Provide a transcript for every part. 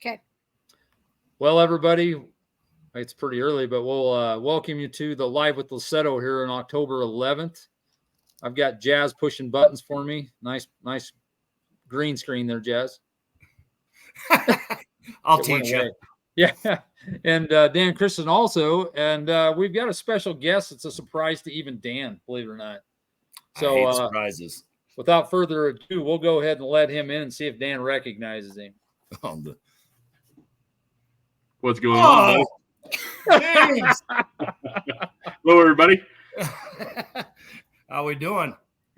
Okay. Well, everybody, it's pretty early, but we'll welcome you to the Live with Lussetto here on October 11th. I've got Jazz pushing buttons for me. Nice green screen there, Jazz. I'll teach you. Yeah. And Dan Christian also. And we've got a special guest. It's a surprise to even Dan, believe it or not. So, I hate surprises. Without further ado, we'll go ahead and let him in and see if Dan recognizes him. What's going on, James? Hello, everybody. How we doing?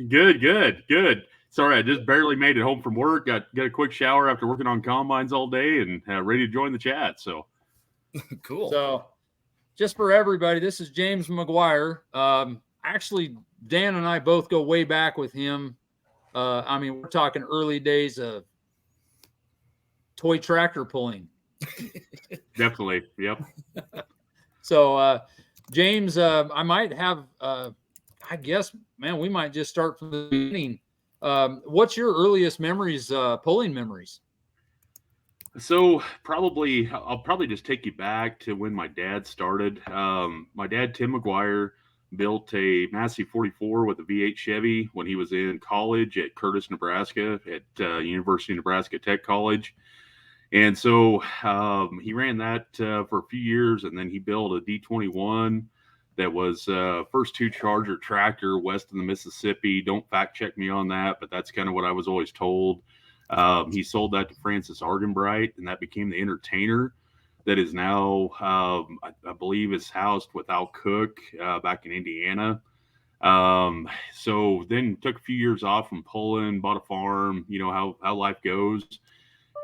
Good. Sorry, I just barely made it home from work. Got a quick shower after working on combines all day and ready to join the chat. So cool. So just for everybody, this is James McGuire. Actually, Dan and I both go way back with him. We're talking early days of toy tractor pulling. Definitely. Yep. So, James, I might have, I guess, man, we might just start from the beginning. What's your earliest memories, pulling memories? So I'll probably just take you back to when my dad started. My dad, Tim McGuire, built a Massey 44 with a V8 Chevy when he was in college at Curtis, Nebraska, at University of Nebraska Tech College. And so he ran that for a few years, and then he built a D21 that was first two Charger tractor west of the Mississippi. Don't fact check me on that, but that's kind of what I was always told. He sold that to Francis Argenbright, and that became the Entertainer that is now, I believe, is housed with Al Cook back in Indiana. So then took a few years off from pulling, bought a farm, you know how life goes.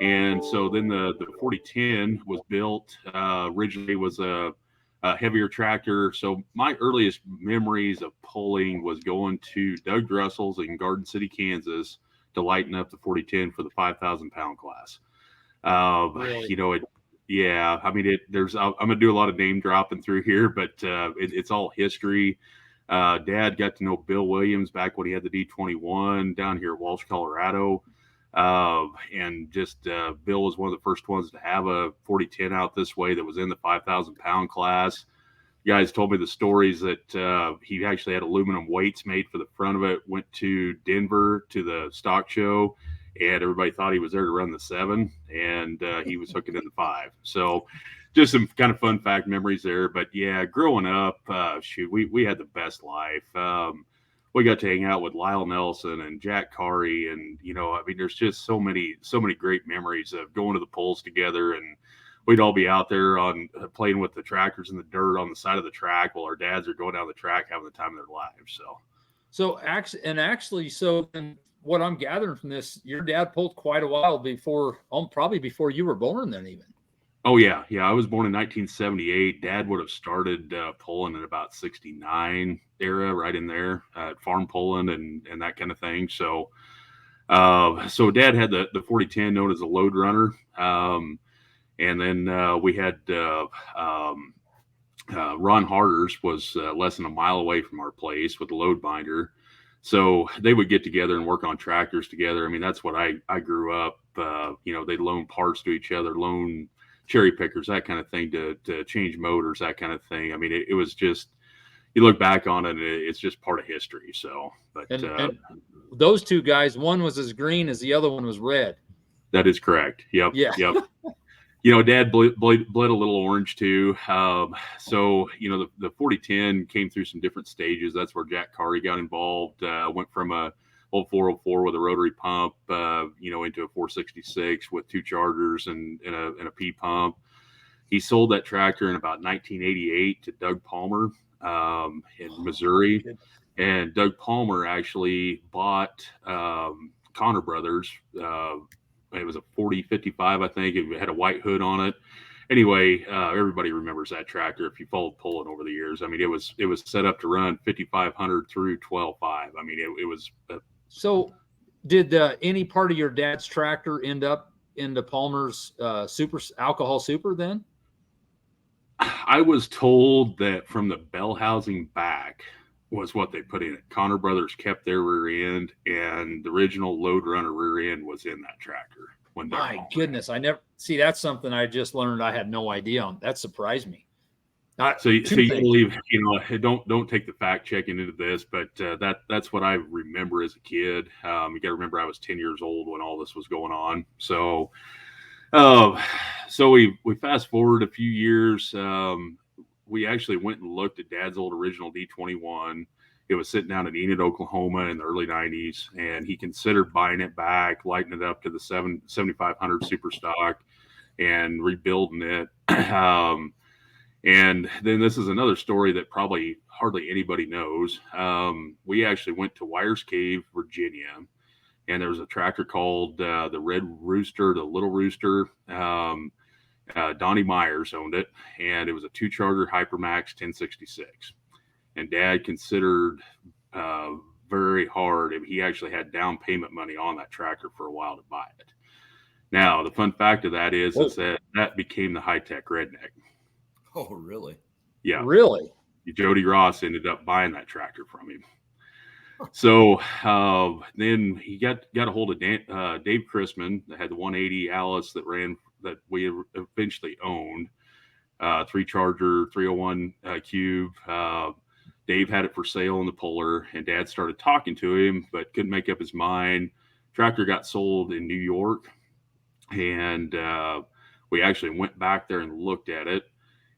And so then the 4010 was built. Originally was a heavier tractor. So my earliest memories of pulling was going to Doug Drussel's in Garden City, Kansas, to lighten up the 4010 for the 5,000 pound class. Really? You know, I'm gonna do a lot of name dropping through here, but it's all history. Dad got to know Bill Williams back when he had the D21 down here at Walsh, Colorado. And just Bill was one of the first ones to have a 4010 out this way that was in the 5,000 pound class. You guys told me the stories that he actually had aluminum weights made for the front of it, went to Denver to the stock show, and everybody thought he was there to run the 7, and he was hooking in the 5. So just some kind of fun fact memories there. But yeah, growing up, we had the best life. We got to hang out with Lyle Nelson and Jack Carey, and there's just so many great memories of going to the polls together, and we'd all be out there on playing with the tractors in the dirt on the side of the track while our dads are going down the track having the time of their lives. So what I'm gathering from this, your dad pulled quite a while before, probably before you were born then even. Oh yeah. I was born in 1978. Dad would have started pulling in about 69 era, right in there, farm pulling and that kind of thing. So Dad had the 4010 known as a load runner. And then we had Ron Harder's was less than a mile away from our place with the load binder. So they would get together and work on tractors together. I mean, that's what I grew up. They'd loan parts to each other, loan cherry pickers, that kind of thing, to change motors, that kind of thing. I mean, it was just, you look back on it, and it's just part of history. So, and those two guys, one was as green as the other one was red. That is correct. Yep. Yeah. Yep. Dad bled a little orange too. So the 4010 came through some different stages. That's where Jack Carey got involved. Went from a old 404 with a rotary pump, into a 466 with 2 Chargers and a P pump. He sold that tractor in about 1988 to Doug Palmer in Missouri, and Doug Palmer actually bought Connor Brothers. It was a 4055, I think. It had a white hood on it. Anyway, everybody remembers that tractor if you followed pulling over the years. I mean, it was set up to run 5,500 through 12.5. I mean, it was. So, did any part of your dad's tractor end up into Palmer's alcohol super then? I was told that from the bell housing back was what they put in it. Connor Brothers kept their rear end, and the original load runner rear end was in that tractor. when they're My home. goodness, I never see. That's something I just learned. I had no idea on. That surprised me. So you gotta leave, don't take the fact checking into this, but that's what I remember as a kid. You got to remember I was 10 years old when all this was going on. So, so we fast forward a few years. We actually went and looked at Dad's old original D21. It was sitting down in Enid, Oklahoma in the early 90s, and he considered buying it back, lighting it up to the 7500 super stock, and rebuilding it. And then this is another story that probably hardly anybody knows. We actually went to Wires Cave, Virginia, and there was a tractor called the Red Rooster, the Little Rooster. Donnie Myers owned it, and it was a 2-charger Hypermax 1066. And Dad considered very hard. He actually had down payment money on that tractor for a while to buy it. Now, the fun fact of that is that became the high-tech redneck. Oh, really? Yeah. Really? Jody Ross ended up buying that tractor from him. So then he got a hold of Dave Chrisman that had the 180 Alice that we eventually owned, 3-charger 301 cube. Dave had it for sale in the Puller, and Dad started talking to him, but couldn't make up his mind. Tractor got sold in New York, and we actually went back there and looked at it.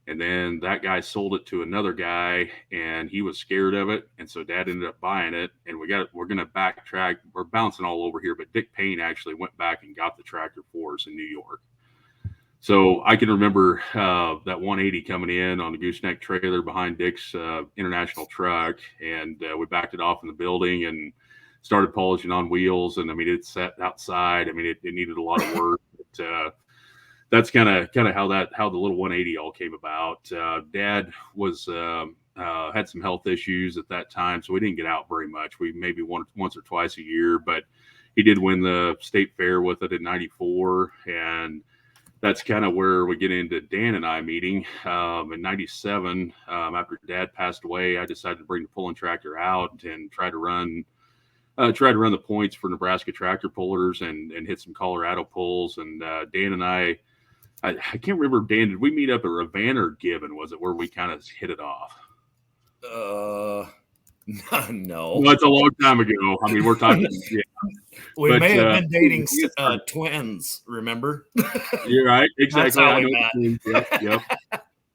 And then that guy sold it to another guy, and he was scared of it. And so Dad ended up buying it, and we're going to backtrack. We're bouncing all over here, but Dick Payne actually went back and got the tractor for us in New York. So I can remember that 180 coming in on the gooseneck trailer behind Dick's international truck, and we backed it off in the building and started polishing on wheels. And I mean, it sat outside. I mean, it needed a lot of work. But, that's kind of how the little 180 all came about. Dad was had some health issues at that time, so we didn't get out very much. We maybe once or twice a year, but he did win the state fair with it in '94, and that's kind of where we get into Dan and I meeting. In '97, after Dad passed away, I decided to bring the pulling tractor out and try to run the points for Nebraska tractor pullers and hit some Colorado pulls. And Dan and I can't remember, Dan, did we meet up at Ravan or Gibbon? Was it where we kind of hit it off? No. Well, it's a long time ago. I mean, we're talking. Yeah. We may have been dating twins, remember? You're right. Exactly. That's how we met. Yep.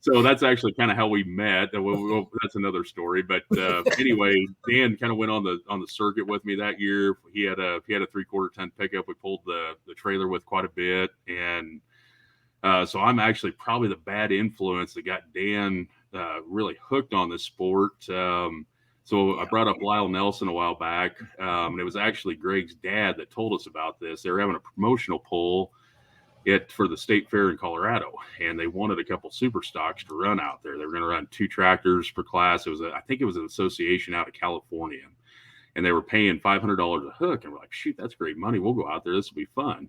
So that's actually kind of how we met. That's another story. But anyway, Dan kind of went on the circuit with me that year. He had a 3/4 ton pickup. We pulled the trailer with quite a bit, and so I'm actually probably the bad influence that got Dan really hooked on this sport. So I brought up Lyle Nelson a while back, and it was actually Greg's dad that told us about this. They were having a promotional pull for the state fair in Colorado, and they wanted a couple super stocks to run out there. They were going to run 2 tractors per class. I think it was an association out of California, and they were paying $500 a hook. And we're like, shoot, that's great money. We'll go out there. This will be fun.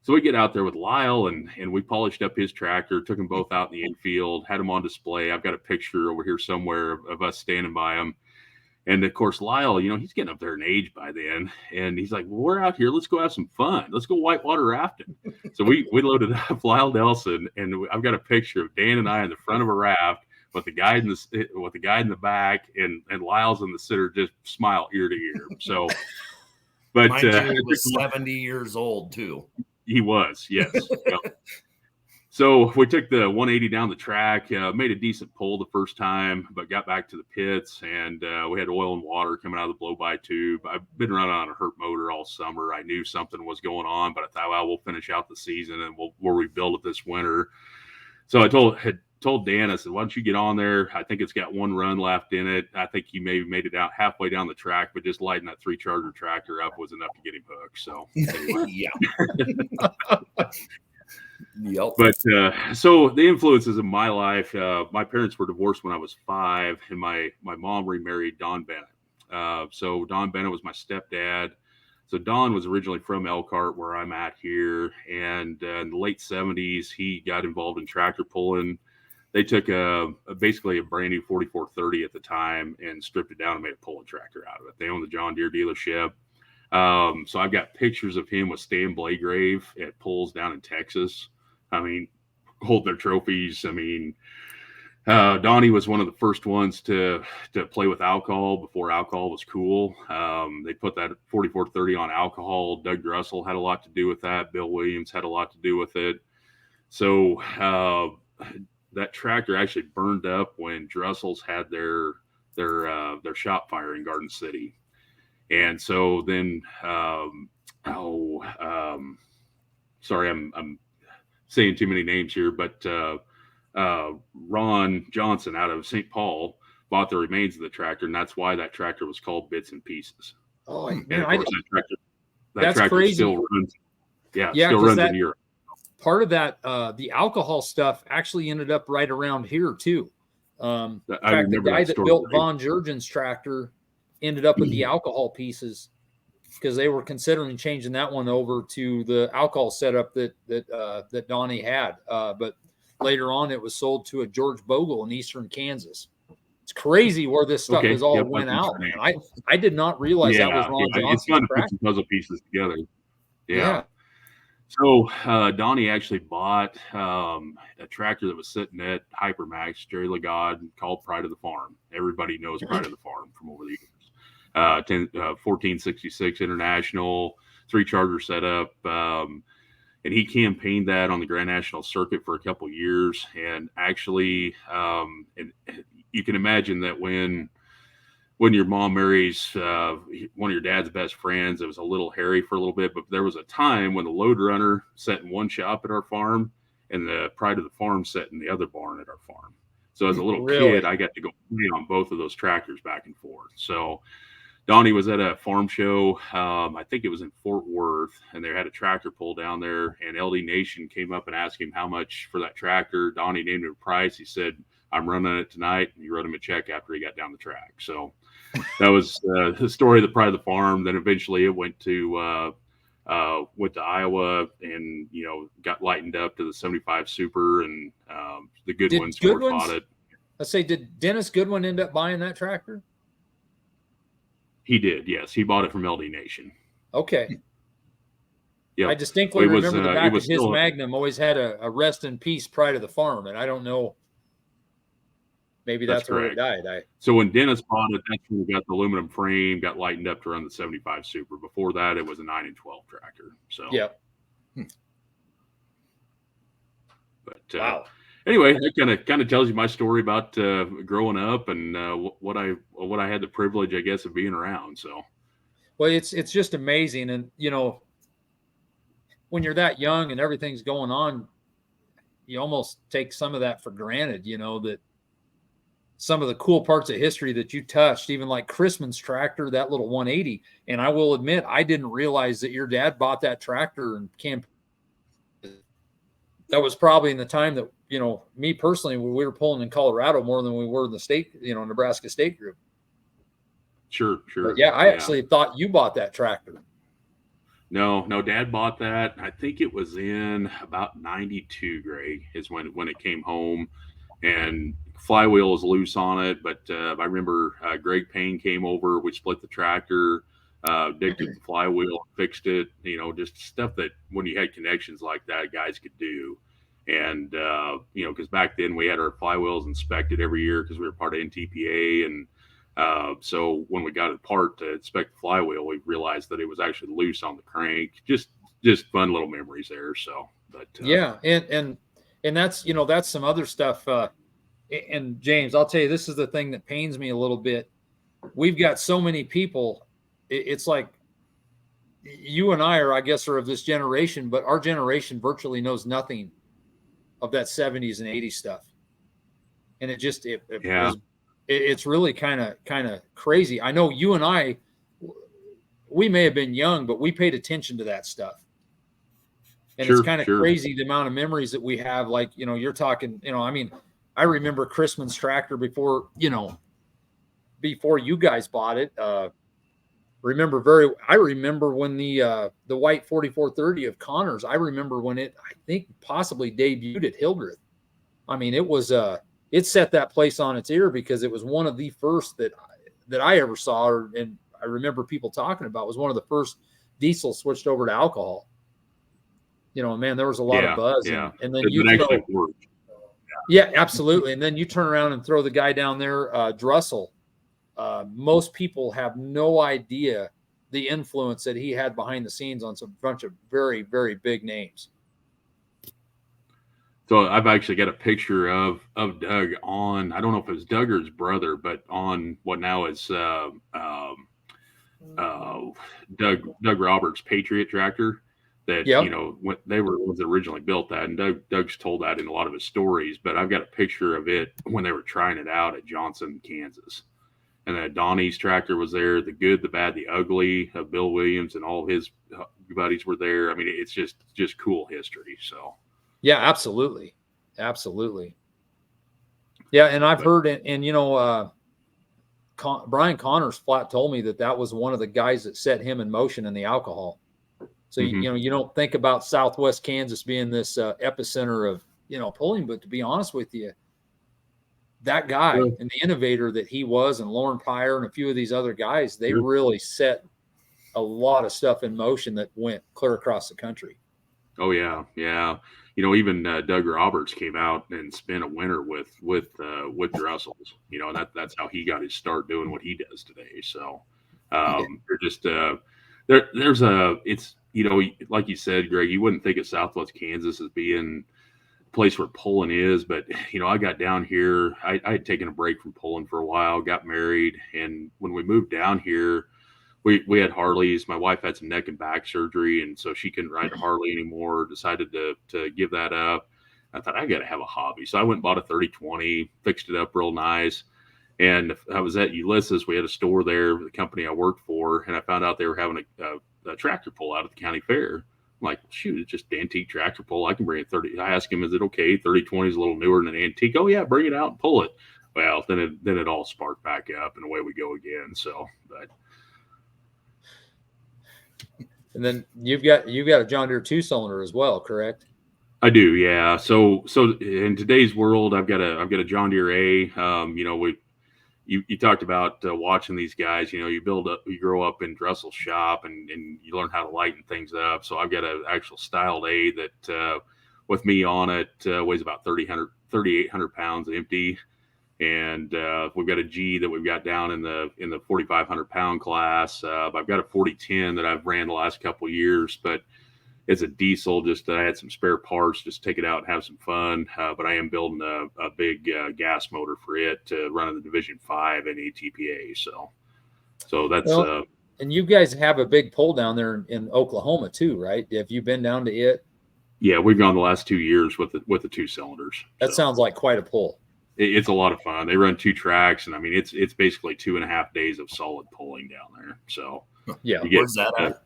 So we get out there with Lyle, and we polished up his tractor, took them both out in the infield, had them on display. I've got a picture over here somewhere of us standing by them. And of course, Lyle, he's getting up there in age by then. And he's like, well, we're out here. Let's go have some fun. Let's go whitewater rafting. So we loaded up Lyle Nelson, and I've got a picture of Dan and I in the front of a raft with the guy in the back, and Lyle's in the center, just smile ear to ear. So, but he was 70 years old too. He was, yes. Yep. So we took the 180 down the track, made a decent pull the first time, but got back to the pits, and we had oil and water coming out of the blow-by tube. I've been running on a hurt motor all summer. I knew something was going on, but I thought, well, we'll finish out the season and we'll rebuild it this winter. So I told Dan, I said, why don't you get on there? I think it's got 1 run left in it. I think he maybe made it out halfway down the track, but just lighting that 3-charger tractor up was enough to get him hooked. So anyway. Yeah. Yep. But so the influences in my life, my parents were divorced when I was 5, and my mom remarried Don Bennett. So Don Bennett was my stepdad. So Don was originally from Elkhart, where I'm at here, and in the late 70s, he got involved in tractor pulling. They took basically a brand new 4430 at the time and stripped it down and made a pulling tractor out of it. They owned the John Deere dealership. So I've got pictures of him with Stan Blagrave at pulls down in Texas. I mean, hold their trophies. I mean, Donnie was one of the first ones to play with alcohol before alcohol was cool. They put that 4430 on alcohol. Doug Drussel had a lot to do with that. Bill Williams had a lot to do with it. So that tractor actually burned up when Drussel's had their shop fire in Garden City. And so then, sorry, I'm saying too many names here, but Ron Johnson out of St. Paul bought the remains of the tractor, and that's why that tractor was called Bits and Pieces. Oh, and man, of course, that tractor crazy. still runs. Yeah, Yeah, still runs in Europe. Part of that, the alcohol stuff actually ended up right around here too. In fact, the guy that built Von Jurgen's tractor ended up with the alcohol pieces because they were considering changing that one over to the alcohol setup that Donnie had. But later on, it was sold to a George Bogle in eastern Kansas. It's crazy where this stuff is all went out, man. I did not realize that was Ron Johnson's It's fun to tractor. put some puzzle pieces together. Yeah. So Donnie actually bought a tractor that was sitting at Hypermax, Jerry Legod, called Pride of the Farm. Everybody knows Pride of the Farm from over the years. 1466 International, 3-charger setup. And he campaigned that on the Grand National Circuit for a couple years. And actually, and you can imagine that when your mom marries one of your dad's best friends, it was a little hairy for a little bit. But there was a time when the Load Runner sat in one shop at our farm and the Pride of the Farm sat in the other barn at our farm. So as a little kid, I got to go play on both of those tractors back and forth. So Donnie was at a farm show. I think it was in Fort Worth, and they had a tractor pull down there, and LD Nation came up and asked him how much for that tractor. Donnie named him a price. He said, "I'm running it tonight." And he wrote him a check after he got down the track. So that was the story of the Pride of the Farm. Then eventually it went to Iowa, and got lightened up to the 75 Super, and the Goodwins bought it. Let's say, did Dennis Goodwin end up buying that tractor? He did, yes. He bought it from LD Nation. Okay. Yeah, I distinctly remember the back of his Magnum always had a rest in peace Pride of the Farm, and I don't know. Maybe that's where it died. So when Dennis bought it, that's when we got the aluminum frame, got lightened up to run the 75 Super. Before that, it was a 9 and 12 tractor. So yeah. But wow. Anyway, that kind of tells you my story about growing up and what I had the privilege, I guess, of being around. So, well, it's just amazing, and when you're that young and everything's going on, you almost take some of that for granted. That some of the cool parts of history that you touched, even like Chrisman's tractor, that little 180. And I will admit, I didn't realize that your dad bought that tractor and that was probably in the time that, me personally, we were pulling in Colorado more than we were in the state, Nebraska State Group. Sure. But yeah, I actually thought you bought that tractor. No, Dad bought that. I think it was in about 92, Greg, is when it came home, and flywheel was loose on it. But I remember Greg Payne came over. We split the tractor. Dick took the flywheel, fixed it. Just stuff that when you had connections like that, guys could do. And because back then we had our flywheels inspected every year because we were part of NTPA, and so when we got it apart to inspect the flywheel, we realized that it was actually loose on the crank. Just fun little memories there. So, but yeah, and that's that's some other stuff. And James, I'll tell you, this is the thing that pains me a little bit. We've got so many people. It's like you and I are of this generation, but our generation virtually knows nothing of that 70s and 80s stuff. And it's really kind of crazy. I know you and I, we may have been young, but we paid attention to that stuff. And it's kind of crazy the amount of memories that we have. Like, you're talking, I remember Chrisman's tractor before you guys bought it. I remember when the white 4430 of Connors, I remember when it, I think, possibly debuted at Hildreth. It was it set that place on its ear because it was one of the first that I ever saw, and I remember people talking about was one of the first diesel switched over to alcohol. Man, there was a lot of buzz. Yeah. And then it actually worked. Yeah, absolutely. And then you turn around and throw the guy down there, Drussel. Most people have no idea the influence that he had behind the scenes on some bunch of very, very big names. So I've actually got a picture of Doug on, I don't know if it was Doug or his brother, but on what now is Doug Roberts' Patriot tractor that, when they was originally built that. And Doug's told that in a lot of his stories, but I've got a picture of it when they were trying it out at Johnson, Kansas. And then Donnie's tractor was there, the good, the bad, the ugly of Bill Williams, and all his buddies were there. I mean, it's just cool history. So. Yeah, absolutely. Absolutely. Yeah. And I've heard, and Brian Connors flat told me that was one of the guys that set him in motion in the alcohol. So, you don't think about Southwest Kansas being this epicenter of, pulling, but to be honest with you, that guy and the innovator that he was, and Lauren Pryor and a few of these other guys, they really set a lot of stuff in motion that went clear across the country. Oh yeah. Yeah. Even Doug Roberts came out and spent a winter with Drussels, and that's how he got his start doing what he does today. So they're just it's like you said, Greg, you wouldn't think of Southwest Kansas as being a place where pulling is, but I got down here, I had taken a break from pulling for a while, got married, and when we moved down here, we had Harleys. My wife had some neck and back surgery, and so she couldn't ride a Harley anymore. Decided to give that up. I thought I got to have a hobby, so I went and bought a 3020, fixed it up real nice. And I was at Ulysses. We had a store there, the company I worked for, and I found out they were having a tractor pull out at the county fair. I'm like, shoot, it's just antique tractor pull. I can bring a 30. I asked him, is it okay? 3020 is a little newer than an antique. Oh yeah, bring it out and pull it. Well, then it all sparked back up, and away we go again. So, but. And then you've got a John Deere 2-cylinder as well, correct? I do, yeah. So in today's world, I've got a John Deere A. You talked about watching these guys. You grow up in Drussel's shop, and you learn how to lighten things up. So I've got an actual styled A that with me on it weighs about 3,800 pounds empty. And we've got a G that we've got down in the 4,500 pound class. I've got a 4010 that I've ran the last couple of years, but it's a diesel. Just I had some spare parts, just take it out and have some fun. But I am building a big gas motor for it to run in the Division 5 and ATPA. So that's. And you guys have a big pull down there in Oklahoma too, right? Have you been down to it? Yeah, we've gone the last 2 years with the 2 cylinders. That sounds like quite a pull. It's a lot of fun. They run 2 tracks, and I mean, it's basically 2.5 days of solid pulling down there. So yeah, where's that at?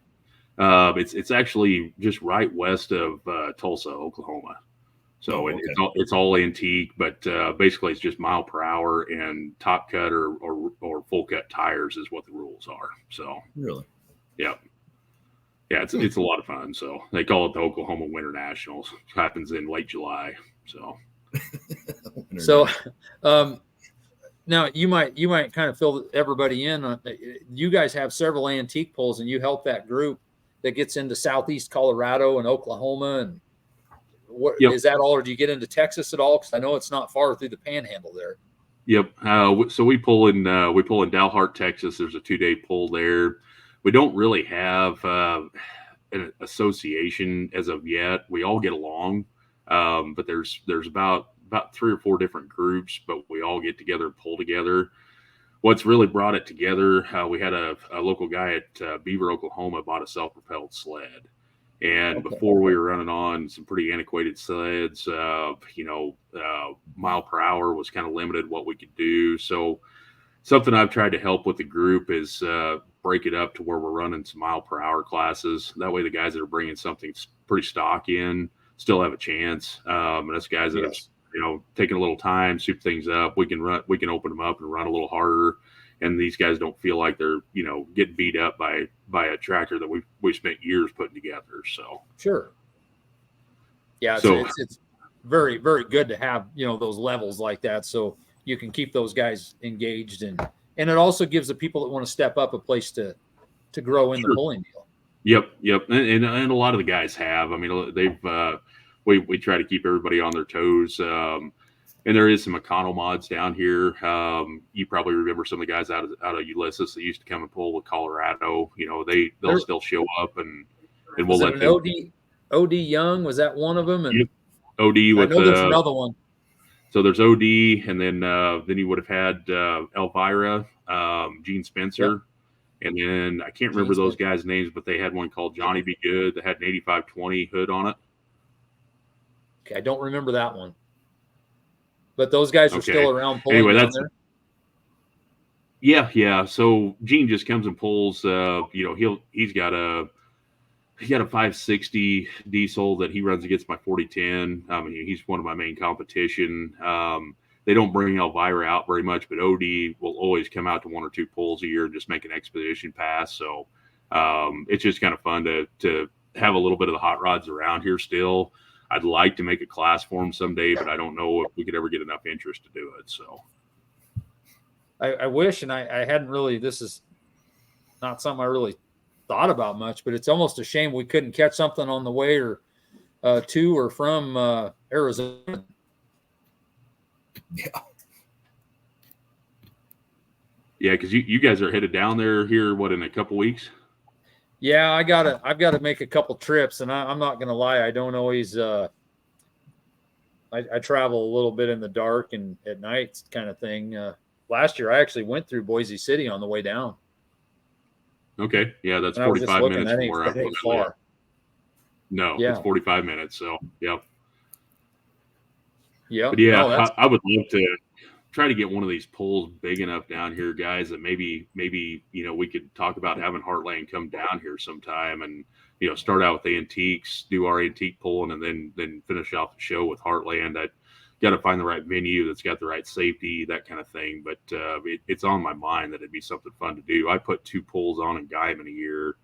It's actually just right west of Tulsa, Oklahoma. So it's all antique, but basically it's just mile per hour and top cut or full cut tires is what the rules are. So really, yeah, it's a lot of fun. So they call it the Oklahoma Winter Nationals. It happens in late July. So now you might kind of fill everybody in. You guys have several antique pulls, and you help that group that gets into Southeast Colorado and Oklahoma. And is that all, or do you get into Texas at all? Because I know it's not far through the Panhandle there. Yep. So we pull in Dalhart, Texas. There's a 2-day pull there. We don't really have an association as of yet. We all get along. But there's about 3 or 4 different groups, but we all get together and pull together. What's really brought it together, we had a local guy at Beaver, Oklahoma, bought a self-propelled sled. And before we were running on some pretty antiquated sleds, mile per hour was kind of limited what we could do. So something I've tried to help with the group is break it up to where we're running some mile per hour classes. That way the guys that are bringing something pretty stock in still have a chance. And us guys that have, taken a little time, soup things up, we can open them up and run a little harder. And these guys don't feel like they're, getting beat up by a tractor that we spent years putting together. So sure. Yeah. So it's very, very good to have, those levels like that. So you can keep those guys engaged and and it also gives the people that want to step up a place to grow in the pulling deal. Yep. And a lot of the guys have. I mean, they've we try to keep everybody on their toes. And there is some Econo mods down here. You probably remember some of the guys out of Ulysses that used to come and pull with Colorado. You know, they'll still show up and we'll let them. OD Young, was that one of them? And yep. OD with I know there's another one. So there's OD, and then you would have had Elvira, Gene Spencer, and then I can't remember those guys' names, but they had one called Johnny Be Good that had an 8520 hood on it. Okay, I don't remember that one. But those guys are still around pulling anyway, down there? Yeah. So Gene just comes and pulls. He's got a 560 diesel that he runs against my 4010. I mean, he's one of my main competition. They don't bring Elvira out very much, but OD will always come out to 1 or 2 pulls a year and just make an expedition pass. So it's just kind of fun to have a little bit of the hot rods around here still. I'd like to make a class for them someday, but I don't know if we could ever get enough interest to do it. So I wish, and I hadn't really, this is not something I really thought about much, but it's almost a shame we couldn't catch something on the way or to or from Arizona. Yeah, because you guys are headed down there here, in a couple weeks? Yeah, I've got to make a couple trips, and I'm not going to lie, I don't always. I travel a little bit in the dark and at night kind of thing. Last year, I actually went through Boise City on the way down. Okay, yeah, that's 45 minutes from where I'm far. No, it's 45 minutes. So, yep. Yeah, but yeah, I would love to try to get one of these pulls big enough down here, guys, that maybe we could talk about having Heartland come down here sometime and start out with antiques, do our antique pulling, and then finish off the show with Heartland. I got to find the right venue that's got the right safety, that kind of thing. But it's on my mind that it'd be something fun to do. I put 2 pulls on in Guyman a year,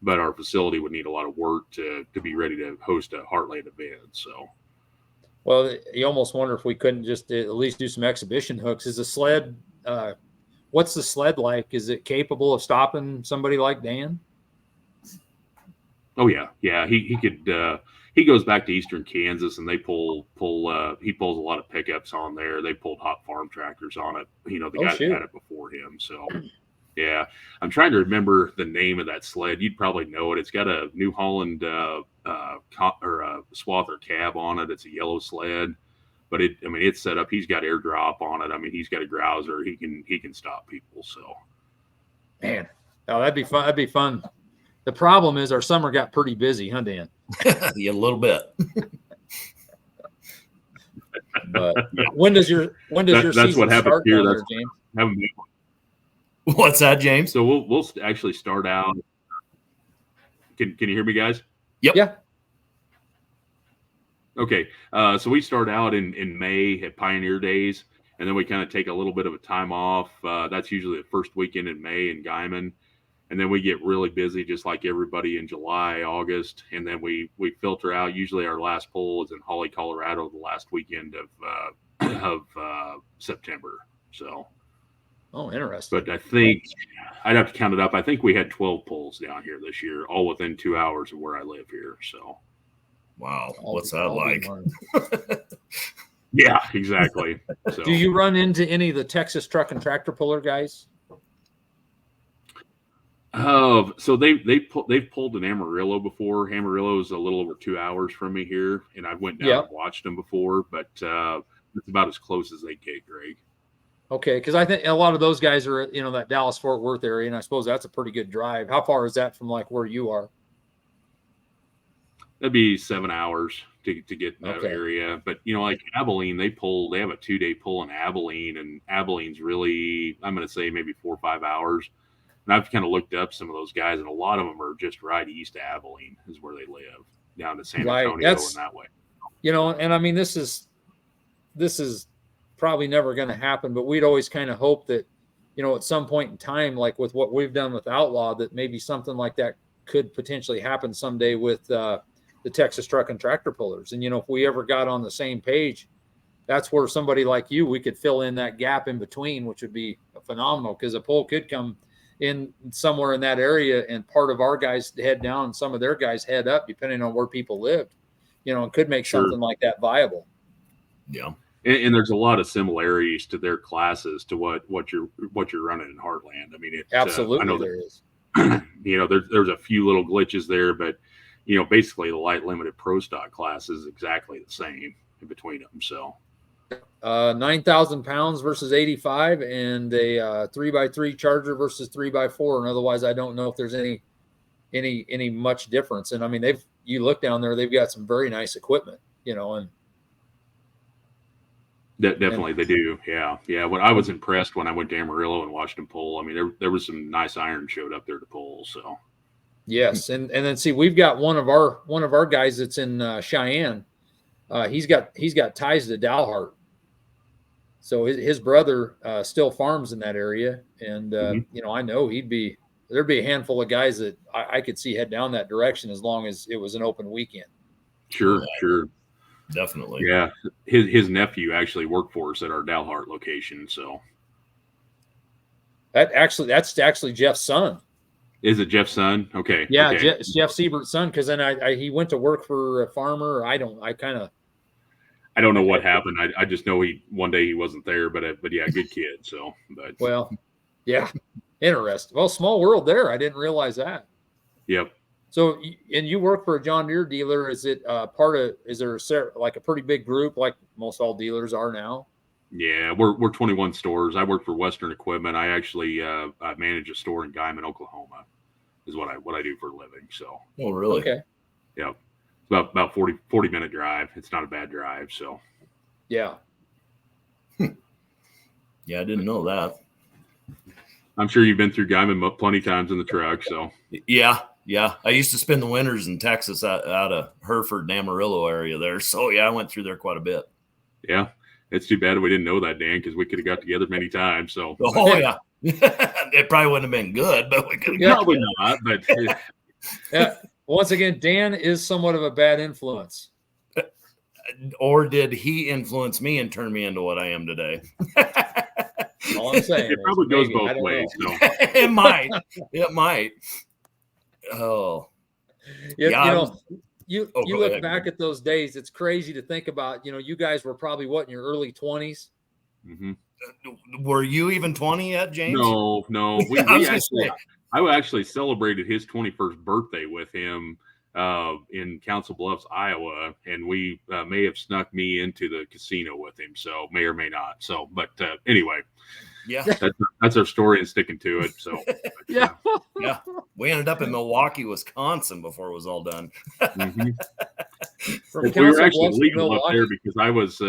but our facility would need a lot of work to be ready to host a Heartland event. So. Well, you almost wonder if we couldn't just at least do some exhibition hooks. Is the sled, what's the sled like? Is it capable of stopping somebody like Dan? Oh yeah. He could. He goes back to Eastern Kansas, and they he pulls a lot of pickups on there. They pulled hot farm tractors on it. The guy that had it before him. So yeah, I'm trying to remember the name of that sled. You'd probably know it. It's got a New Holland or a Swather cab on it. It's a yellow sled, but it's set up. He's got airdrop on it. I mean, he's got a grouser. He can stop people. So, man, that'd be fun. That'd be fun. The problem is our summer got pretty busy, huh, Dan? Yeah, a little bit. But when does your season what start here, there, James? What's that, James? So we'll actually start out. Can you hear me, guys? Yep. Yeah. Okay. So we start out in May at Pioneer Days, and then we kind of take a little bit of a time off. That's usually the first weekend in May in Guyman. And then we get really busy, just like everybody, in July, August. And then we filter out. Usually our last pull is in Holly, Colorado, the last weekend of September. So. Oh, interesting. But I think I'd have to count it up. I think we had 12 pulls down here this year, all within 2 hours of where I live here. So. Wow. What's that like? Yeah, exactly. So. Do you run into any of the Texas truck and tractor puller guys? So they've pulled in Amarillo before. Amarillo is a little over 2 hours from me here, and I went down and watched them before, but it's about as close as they get, Greg. Okay, because I think a lot of those guys are that Dallas-Fort Worth area, and I suppose that's a pretty good drive. How far is that from like where you are? That'd be 7 hours to get in that area. But like Abilene, they have a 2-day pull in Abilene, and Abilene's really, I'm going to say maybe 4 or 5 hours. And I've kind of looked up some of those guys, and a lot of them are just right east of Abilene is where they live, down to San Antonio and that way. And I mean, this is probably never going to happen, but we'd always kind of hope that, at some point in time, like with what we've done with Outlaw, that maybe something like that could potentially happen someday with the Texas truck and tractor pullers. And, if we ever got on the same page, that's where somebody like you, we could fill in that gap in between, which would be phenomenal, because a pole could come in somewhere in that area and part of our guys head down and some of their guys head up, depending on where people lived, and could make something like that viable. Yeah. And there's a lot of similarities to their classes to what you're running in Heartland. I mean, absolutely, I know there is. There's a few little glitches there, but basically the light limited pro stock class is exactly the same in between them. So 9,000 pounds versus 85, and a 3x3 Charger versus 3x4. And otherwise, I don't know if there's any much difference. And I mean, you look down there, they've got some very nice equipment, and definitely they do. Yeah. When I was impressed when I went to Amarillo and watched them pull. I mean, there was some nice iron showed up there to pull. So yes, and then see, we've got one of our guys that's in Cheyenne. He's got ties to Dalhart, so his brother still farms in that area, and I know there'd be a handful of guys that I could see head down that direction as long as it was an open weekend. Sure. Definitely. Yeah. His nephew actually worked for us at our Dalhart location. So that's actually Jeff's son. Is it Jeff's son? Okay. Yeah. Okay. Jeff Siebert's son. Because then he went to work for a farmer. I don't know what happened. I just know one day he wasn't there, but yeah, good kid. So, well, yeah. Interesting. Well, small world there. I didn't realize that. Yep. So, and you work for a John Deere dealer. Is it is there like a pretty big group like most all dealers are now? Yeah, we're 21 stores. I work for Western Equipment. I actually I manage a store in Guyman, Oklahoma, is what I do for a living. So. Oh, really? Okay. Yeah. It's about 40-minute drive. It's not a bad drive. So. Yeah. Yeah, I didn't know that. I'm sure you've been through Guyman plenty of times in the truck. So. Yeah. I used to spend the winters in Texas out of Hereford and Amarillo area there. So, yeah, I went through there quite a bit. Yeah. It's too bad we didn't know that, Dan, because we could have got together many times. So. Oh, yeah. It probably wouldn't have been good, but we could have probably not. But yeah. Once again, Dan is somewhat of a bad influence. Or did he influence me and turn me into what I am today? All I'm saying it probably goes both ways. So. It might. Oh, yeah. You look back at those days. It's crazy to think about. You guys were probably in your early 20s. Mm-hmm. Were you even 20 yet, James? No. I actually celebrated his 21st birthday with him in Council Bluffs, Iowa, and we may have snuck me into the casino with him. So may or may not. So, but anyway. Yeah, that's our story and sticking to it. So yeah. We ended up in Milwaukee, Wisconsin before it was all done. Mm-hmm. We were actually legal up there because I was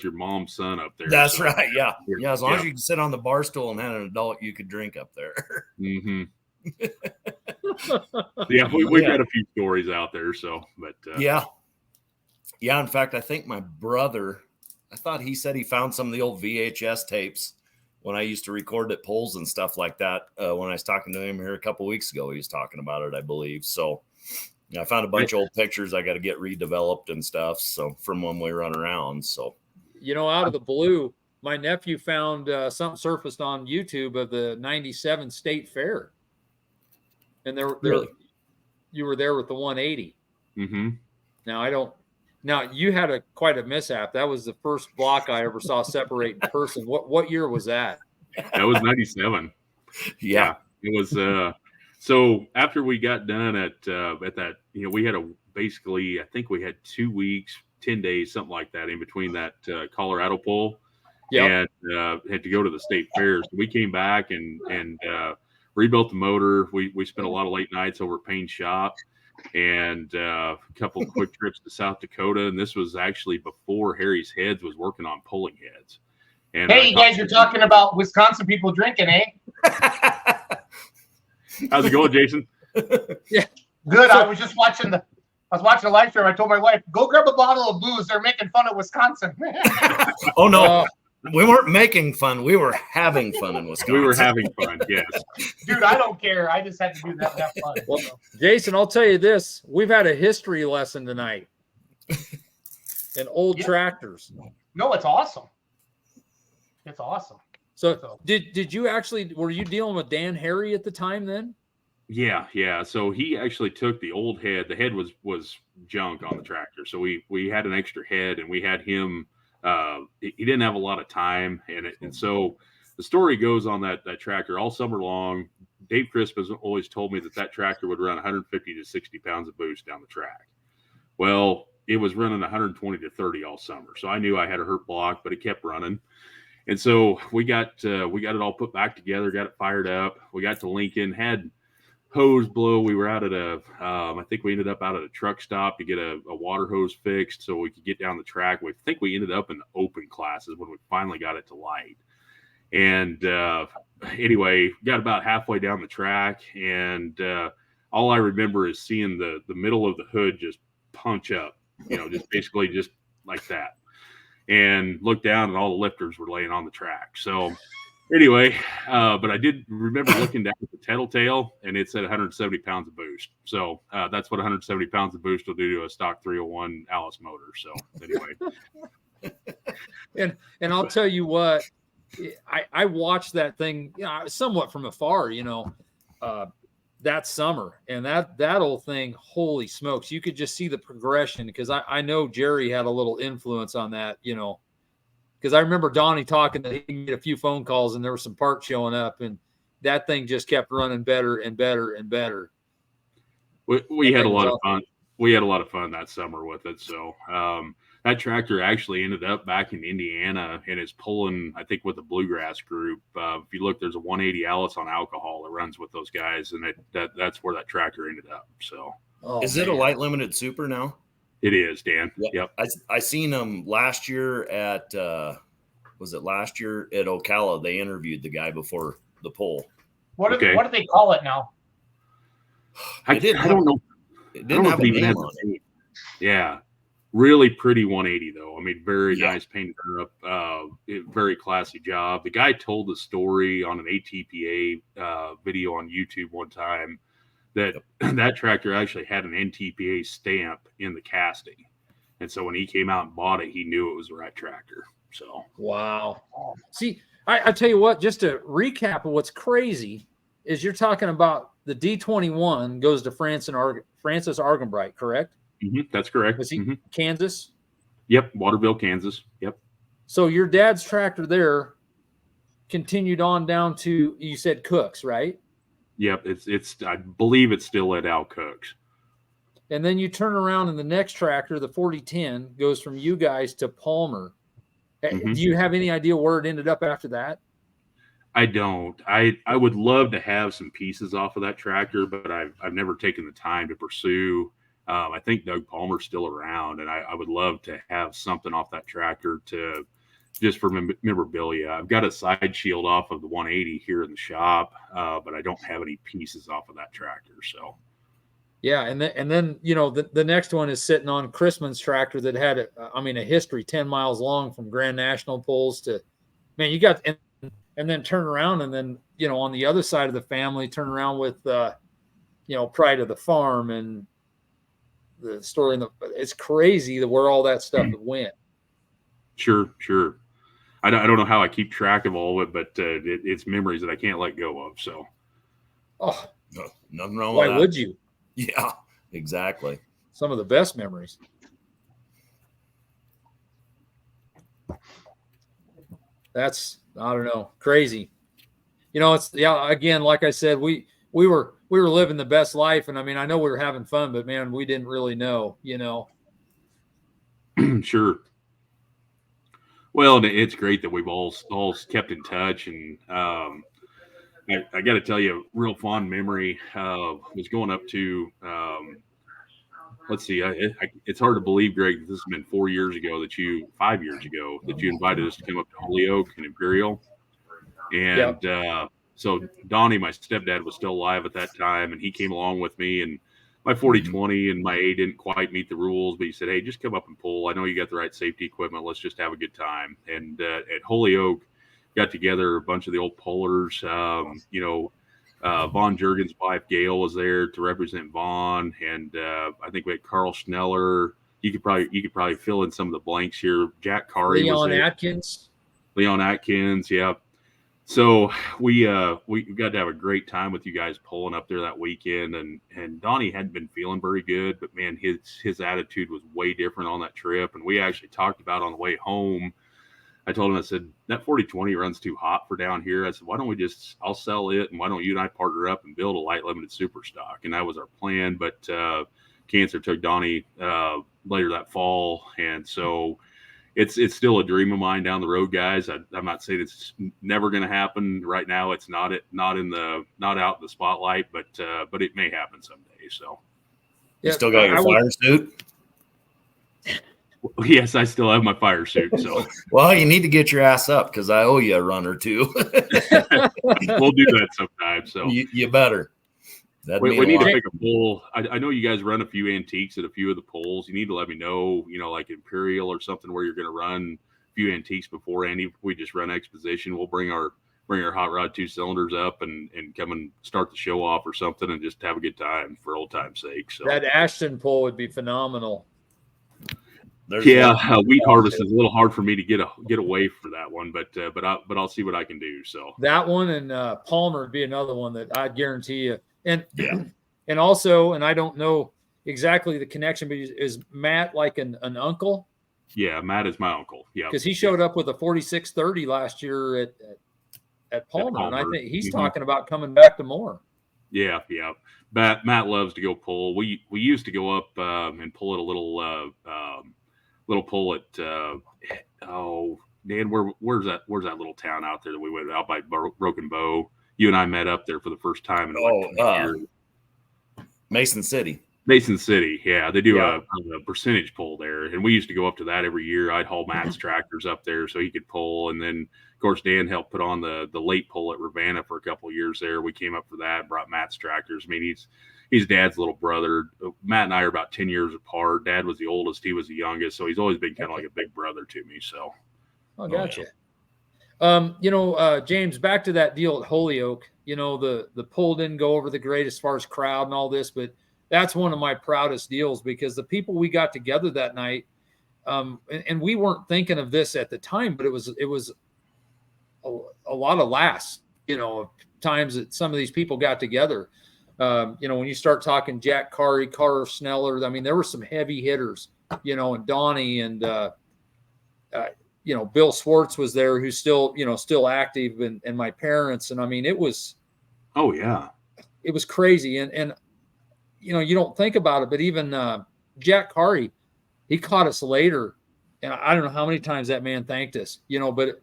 your mom's son up there. That's right. Yeah. As long as you can sit on the bar stool and had an adult, you could drink up there. Mm-hmm. Yeah, we've got a few stories out there. So, but yeah. In fact, I think my brother, I thought he said he found some of the old VHS tapes when I used to record at polls and stuff like that. When I was talking to him here a couple of weeks ago, he was talking about it, I believe. So I found a bunch of old pictures I got to get redeveloped and stuff. So from when we run around. So, out of the blue, my nephew found something surfaced on YouTube of the 97 State Fair. And you were there with the 180. Mm-hmm. Now you had quite a mishap. That was the first block I ever saw separate in person. What year was that? That was 97. Yeah. It was so after we got done at that, we had I think we had 2 weeks, 10 days, something like that in between that Colorado poll. Yeah. And had to go to the state fair. So we came back and rebuilt the motor. We spent a lot of late nights over at Payne's shop. And a couple quick trips to South Dakota, and this was actually before Harry's Heads was working on pulling heads. And hey, you guys are talking about Wisconsin people drinking, eh? How's it going, Jason? Yeah, good. I was watching the live stream. I told my wife, "Go grab a bottle of booze. They're making fun of Wisconsin." Oh no. We weren't making fun. We were having fun in Wisconsin. We were having fun, yes. Dude, I don't care. I just had to do that fun. Well, Jason, I'll tell you this. We've had a history lesson tonight in old tractors. No, it's awesome. It's awesome. So did you actually, were you dealing with Dan Harry at the time then? Yeah. So he actually took the old head. The head was junk on the tractor. So we had an extra head, and we had him. He didn't have a lot of time, and so the story goes on that tractor all summer long. Dave Crisp has always told me that tractor would run 150 to 60 pounds of boost down the track. Well, it was running 120 to 30 all summer, so I knew I had a hurt block, but it kept running. And so we got it all put back together, got it fired up. We got to Lincoln, had hose blow. We were out at I think we ended up out at a truck stop to get a water hose fixed so we could get down the track. We think we ended up in the open classes when we finally got it to light. And anyway, got about halfway down the track, and all I remember is seeing the middle of the hood just punch up, just basically just like that. And looked down, and all the lifters were laying on the track. So anyway, but I did remember looking down at the tail, and it said 170 pounds of boost. So that's what 170 pounds of boost will do to a stock 301 Alice motor. So anyway. and I'll tell you what, I watched that thing somewhat from afar, that summer, and that old thing, holy smokes, you could just see the progression, because I know Jerry had a little influence on that, because I remember Donnie talking that he could get a few phone calls and there was some parts showing up, and that thing just kept running better and better and better. We had a lot of fun. We had a lot of fun that summer with it. So that tractor actually ended up back in Indiana, and is pulling, I think, with the Bluegrass group. If you look, there's a 180 Alice on alcohol that runs with those guys, and that's where that tractor ended up. So is it a light limited super now? It is, Dan. Yep. I seen them last year at was it last year at Ocala? They interviewed the guy before the pull. What do they call it now? I don't know. It didn't have a name on it. Yeah. Really pretty 180 though. I mean, very nice painted up, very classy job. The guy told the story on an ATPA video on YouTube one time that that tractor actually had an NTPA stamp in the casting. And so when he came out and bought it, he knew it was the right tractor. So, wow. See, I tell you what, just to recap of what's crazy is you're talking about the D21 goes to Francis Argenbright, correct? Mm-hmm, that's correct. Was he Kansas? Yep, Waterville, Kansas. Yep. So your dad's tractor there continued on down to, you said Cook's, right? Yep, it's I believe it's still at Al Cook's. And then you turn around and the next tractor, the 4010, goes from you guys to Palmer. Mm-hmm. Do you have any idea where it ended up after that? I don't. I would love to have some pieces off of that tractor, but I've never taken the time to pursue. I think Doug Palmer's still around, and I would love to have something off that tractor to just for memorabilia. I've got a side shield off of the 180 here in the shop, but I don't have any pieces off of that tractor. So, yeah, and then the next one is sitting on Chrisman's tractor that had a history 10 miles long from Grand National pulls to, man, you got and then turn around and then on the other side of the family turn around with Pride of the Farm and the story it's crazy where all that stuff went. Sure. I don't know how I keep track of all of it, but it's memories that I can't let go of. So, no, nothing wrong. Why with that. would you? Yeah, exactly. Some of the best memories. That's, I don't know, crazy. It's again, like I said, we were living the best life, and I know we were having fun, but man, we didn't really know, Sure. Well, it's great that we've all kept in touch, and I got to tell you, a real fond memory was going up to. Let's see, it's hard to believe, Greg, that this has been 5 years ago that you invited us to come up to Holyoke and Imperial, and so Donnie, my stepdad, was still alive at that time, and he came along with me, and my 40-20 and my A didn't quite meet the rules, but he said, hey, just come up and pull. I know you got the right safety equipment. Let's just have a good time. And at Holyoke, got together a bunch of the old pullers. Vaughn Jurgens' wife, Gail, was there to represent Vaughn. And I think we had Carl Schneller. you could probably fill in some of the blanks here. Jack Kari was there. Leon Atkins, yeah. So we got to have a great time with you guys pulling up there that weekend, and Donnie hadn't been feeling very good, but man, his attitude was way different on that trip. And we actually talked about on the way home. I told him, I said, that 4020 runs too hot for down here. I said, why don't we I'll sell it, and why don't you and I partner up and build a light limited super stock? And that was our plan. But cancer took Donnie later that fall, and so it's still a dream of mine down the road, guys. I'm not saying it's never going to happen right now. It's not out in the spotlight, but it may happen someday. So, you still got your fire suit? Yes, I still have my fire suit. So, well, you need to get your ass up because I owe you a run or two. We'll do that sometime. So you better. We need to pick a poll. I know you guys run a few antiques at a few of the polls. You need to let me know, like Imperial or something where you're going to run a few antiques before Andy. We just run exposition. We'll bring our hot rod 2 cylinders up and come and start the show off or something and just have a good time for old time's sake. So that Ashton poll would be phenomenal. Wheat harvest is a little hard for me to get away for that one, but I'll see what I can do. So that one and Palmer would be another one that I'd guarantee you. And also, and I don't know exactly the connection, but is Matt like an uncle? Yeah, Matt is my uncle. Yeah, because he showed up with a 4630 last year at Palmer, and I think he's talking about coming back to more. Yeah. Matt loves to go pull. We used to go up and pull at a little pull at Dan, where's that little town out there that we went out by Broken Bow? You and I met up there for the first time in Mason City. Yeah, they do a percentage pull there, and we used to go up to that every year. I'd haul Matt's tractors up there so he could pull, and then of course Dan helped put on the late pull at Ravenna for a couple of years there. We came up for that, brought Matt's tractors. I mean, he's Dad's little brother. Matt and I are about 10 years apart. Dad was the oldest, he was the youngest, so he's always been kind of like a big brother to me. So, gotcha. James, back to that deal at Holyoke. The pull didn't go over the great as far as crowd and all this, but that's one of my proudest deals because the people we got together that night, and we weren't thinking of this at the time, but it was a lot of laughs, times that some of these people got together. When you start talking Jack Kari, Carl Sneller, I mean, there were some heavy hitters, and Donnie and, Bill Swartz was there, who's still active, and my parents. And I mean, it was, it was crazy. And you don't think about it, but even Jack Kari, he caught us later. And I don't know how many times that man thanked us, but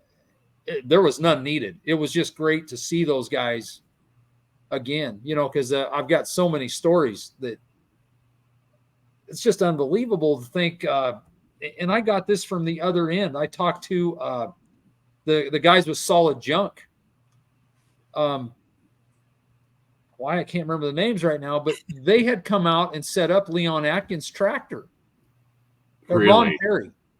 there was none needed. It was just great to see those guys again, because I've got so many stories that it's just unbelievable to think, and I got this from the other end. I talked to the guys with Solid Junk. Why I can't remember the names right now, but they had come out and set up Leon Atkins' tractor. Really?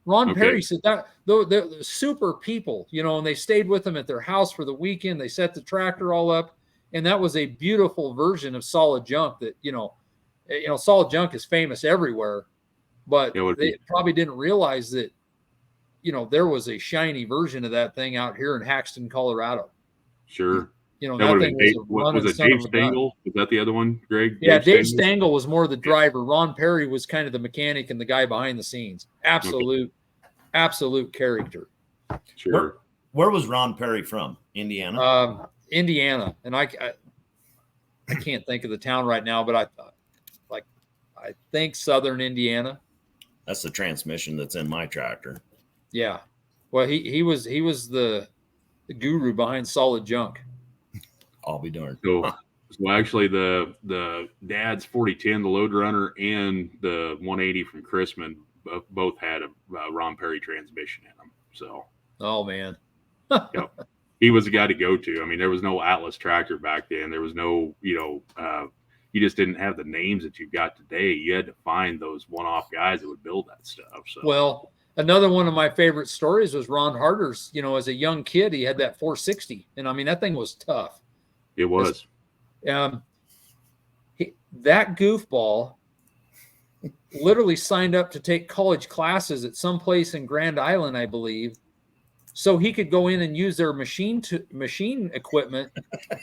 Ron Perry said that they're super people, and they stayed with them at their house for the weekend. They set the tractor all up, and that was a beautiful version of Solid Junk that, Solid Junk is famous everywhere. But they probably didn't realize that, there was a shiny version of that thing out here in Haxton, Colorado. Sure. That thing was it Dave Stengel? Was that the other one, Greg? Yeah, Dave Stengel was more the driver. Ron Perry was kind of the mechanic and the guy behind the scenes. Absolute character. Sure. Where was Ron Perry from? Indiana? Indiana. And I can't think of the town right now, but I think Southern Indiana. That's the transmission that's in my tractor. Yeah. Well, he was the guru behind Solid Junk. I'll be darned. So actually the Dad's 4010, the load runner, and the 180 from Chrisman both had a Ron Perry transmission in them. So. Oh man. He was the guy to go to. I mean, there was no Atlas tractor back then. There was no, you just didn't have the names that you've got today. You had to find those one-off guys that would build that stuff. So, well, another one of my favorite stories was Ron Harder's. As a young kid, he had that 460, and I mean that thing was tough. It was. That goofball, literally signed up to take college classes at some place in Grand Island, I believe, so he could go in and use their machine equipment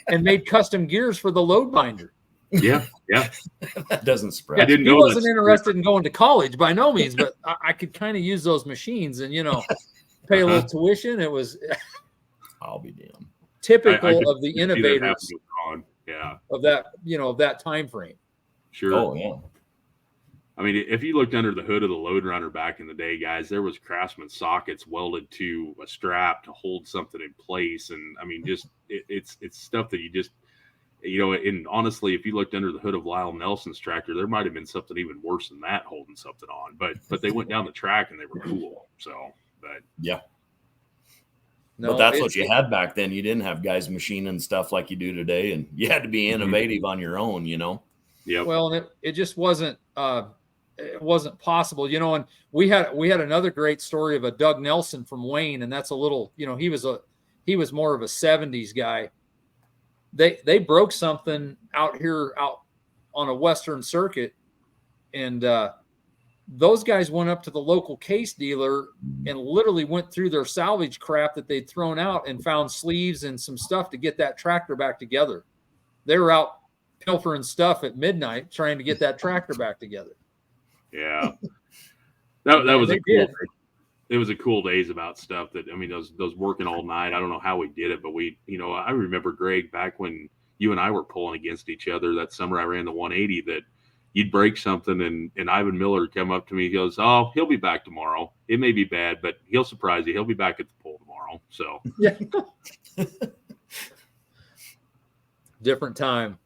and made custom gears for the load binder. Yeah. That doesn't surprise I me. didn't He know wasn't that. interested in going to college by no means, but I could kind of use those machines and, pay a little tuition. It was I'll be damned. typical of the see that happen innovators with Ron. Yeah, of that, of that time frame. sure. Oh, yeah. I mean, if you looked under the hood of the load runner back in the day, guys, there was Craftsman sockets welded to a strap to hold something in place. And I mean, just it's stuff that you just, and honestly, if you looked under the hood of Lyle Nelson's tractor, there might have been something even worse than that holding something on. But they went down the track and they were cool. So, but Yeah. No, But that's what you had back then. You didn't have guys machining stuff like you do today, and you had to be innovative on your own, yeah. Well, and it just wasn't possible, and we had another great story of a Doug Nelson from Wayne, and that's a little, he was more of a 70s guy. They broke something out on a Western circuit, and those guys went up to the local case dealer and literally went through their salvage crap that they'd thrown out and found sleeves and some stuff to get that tractor back together. They were out pilfering stuff at midnight trying to get that tractor back together. Yeah. That was they a cool. did. It was a cool days about stuff that, I mean, those working all night. I don't know how we did it, but I remember, Greg, back when you and I were pulling against each other that summer I ran the 180, that you'd break something and Ivan Miller would come up to me. He goes, "Oh, he'll be back tomorrow. It may be bad, but he'll surprise you. He'll be back at the pull tomorrow." So yeah. Different time.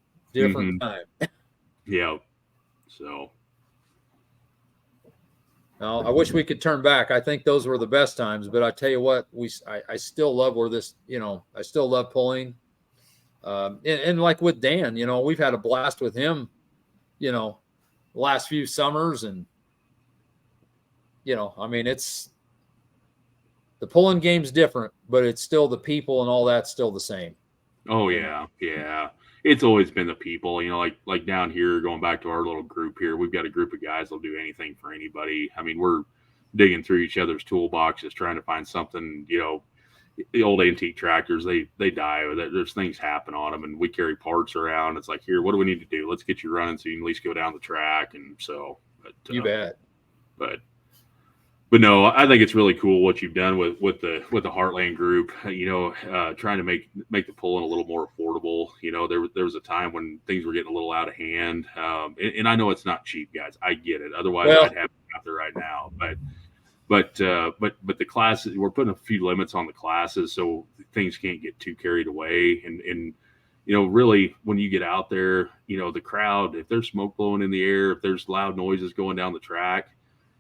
Yeah. So. Now, I wish we could turn back. I think those were the best times, but I tell you what, I still love I still love pulling. And like with Dan, we've had a blast with him, last few summers. And, I mean, it's the pulling game's different, but it's still the people and all that's still the same. Oh yeah. Yeah. It's always been the people, like down here, going back to our little group here, we've got a group of guys that'll do anything for anybody. I mean, we're digging through each other's toolboxes, trying to find something, the old antique tractors, they die, or there's things happen on them, and we carry parts around. It's like, here, what do we need to do? Let's get you running so you can at least go down the track. And so, you bet. But no, I think it's really cool what you've done with the Heartland group. Trying to make the pulling a little more affordable. There was a time when things were getting a little out of hand, and I know it's not cheap, guys. I get it. Otherwise, I'd have it out there right now. But the classes, we're putting a few limits on the classes so things can't get too carried away. And really, when you get out there, the crowd, if there's smoke blowing in the air, if there's loud noises going down the track,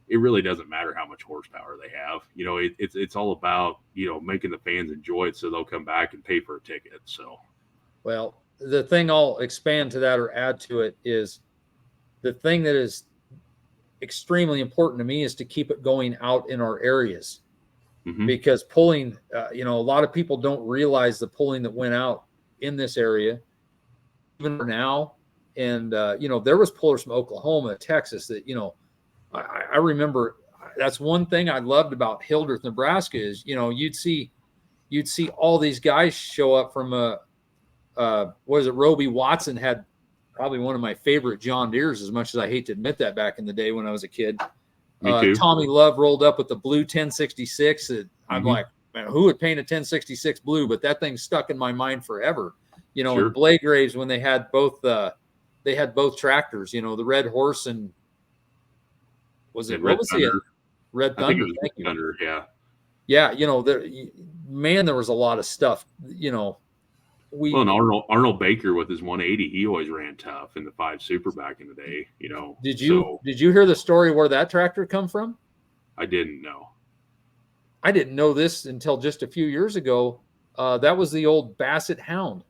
it really doesn't matter how much horsepower they have. It's all about, making the fans enjoy it so they'll come back and pay for a ticket. So, well, the thing I'll expand to that or add to it is the thing that is extremely important to me is to keep it going out in our areas, because pulling, a lot of people don't realize the pulling that went out in this area even now. And, there was pullers from Oklahoma, Texas that, I remember that's one thing I loved about Hildreth, Nebraska is, you'd see all these guys show up from Roby Watson had probably one of my favorite John Deeres, as much as I hate to admit that back in the day when I was a kid. Me too. Tommy Love rolled up with the blue 1066. I'm like, man, who would paint a 1066 blue? But that thing stuck in my mind forever. Sure. And Blade Graves, when they had both tractors, the Red Horse and was it Red Thunder? Red Thunder. I think it was Thank Red you. Thunder, yeah. Yeah, there was a lot of stuff. And Arnold Baker with his 180, he always ran tough in the 5 Super back in the day. Did you hear the story where that tractor come from? I didn't know. I didn't know this until just a few years ago. That was the old Bassett Hound.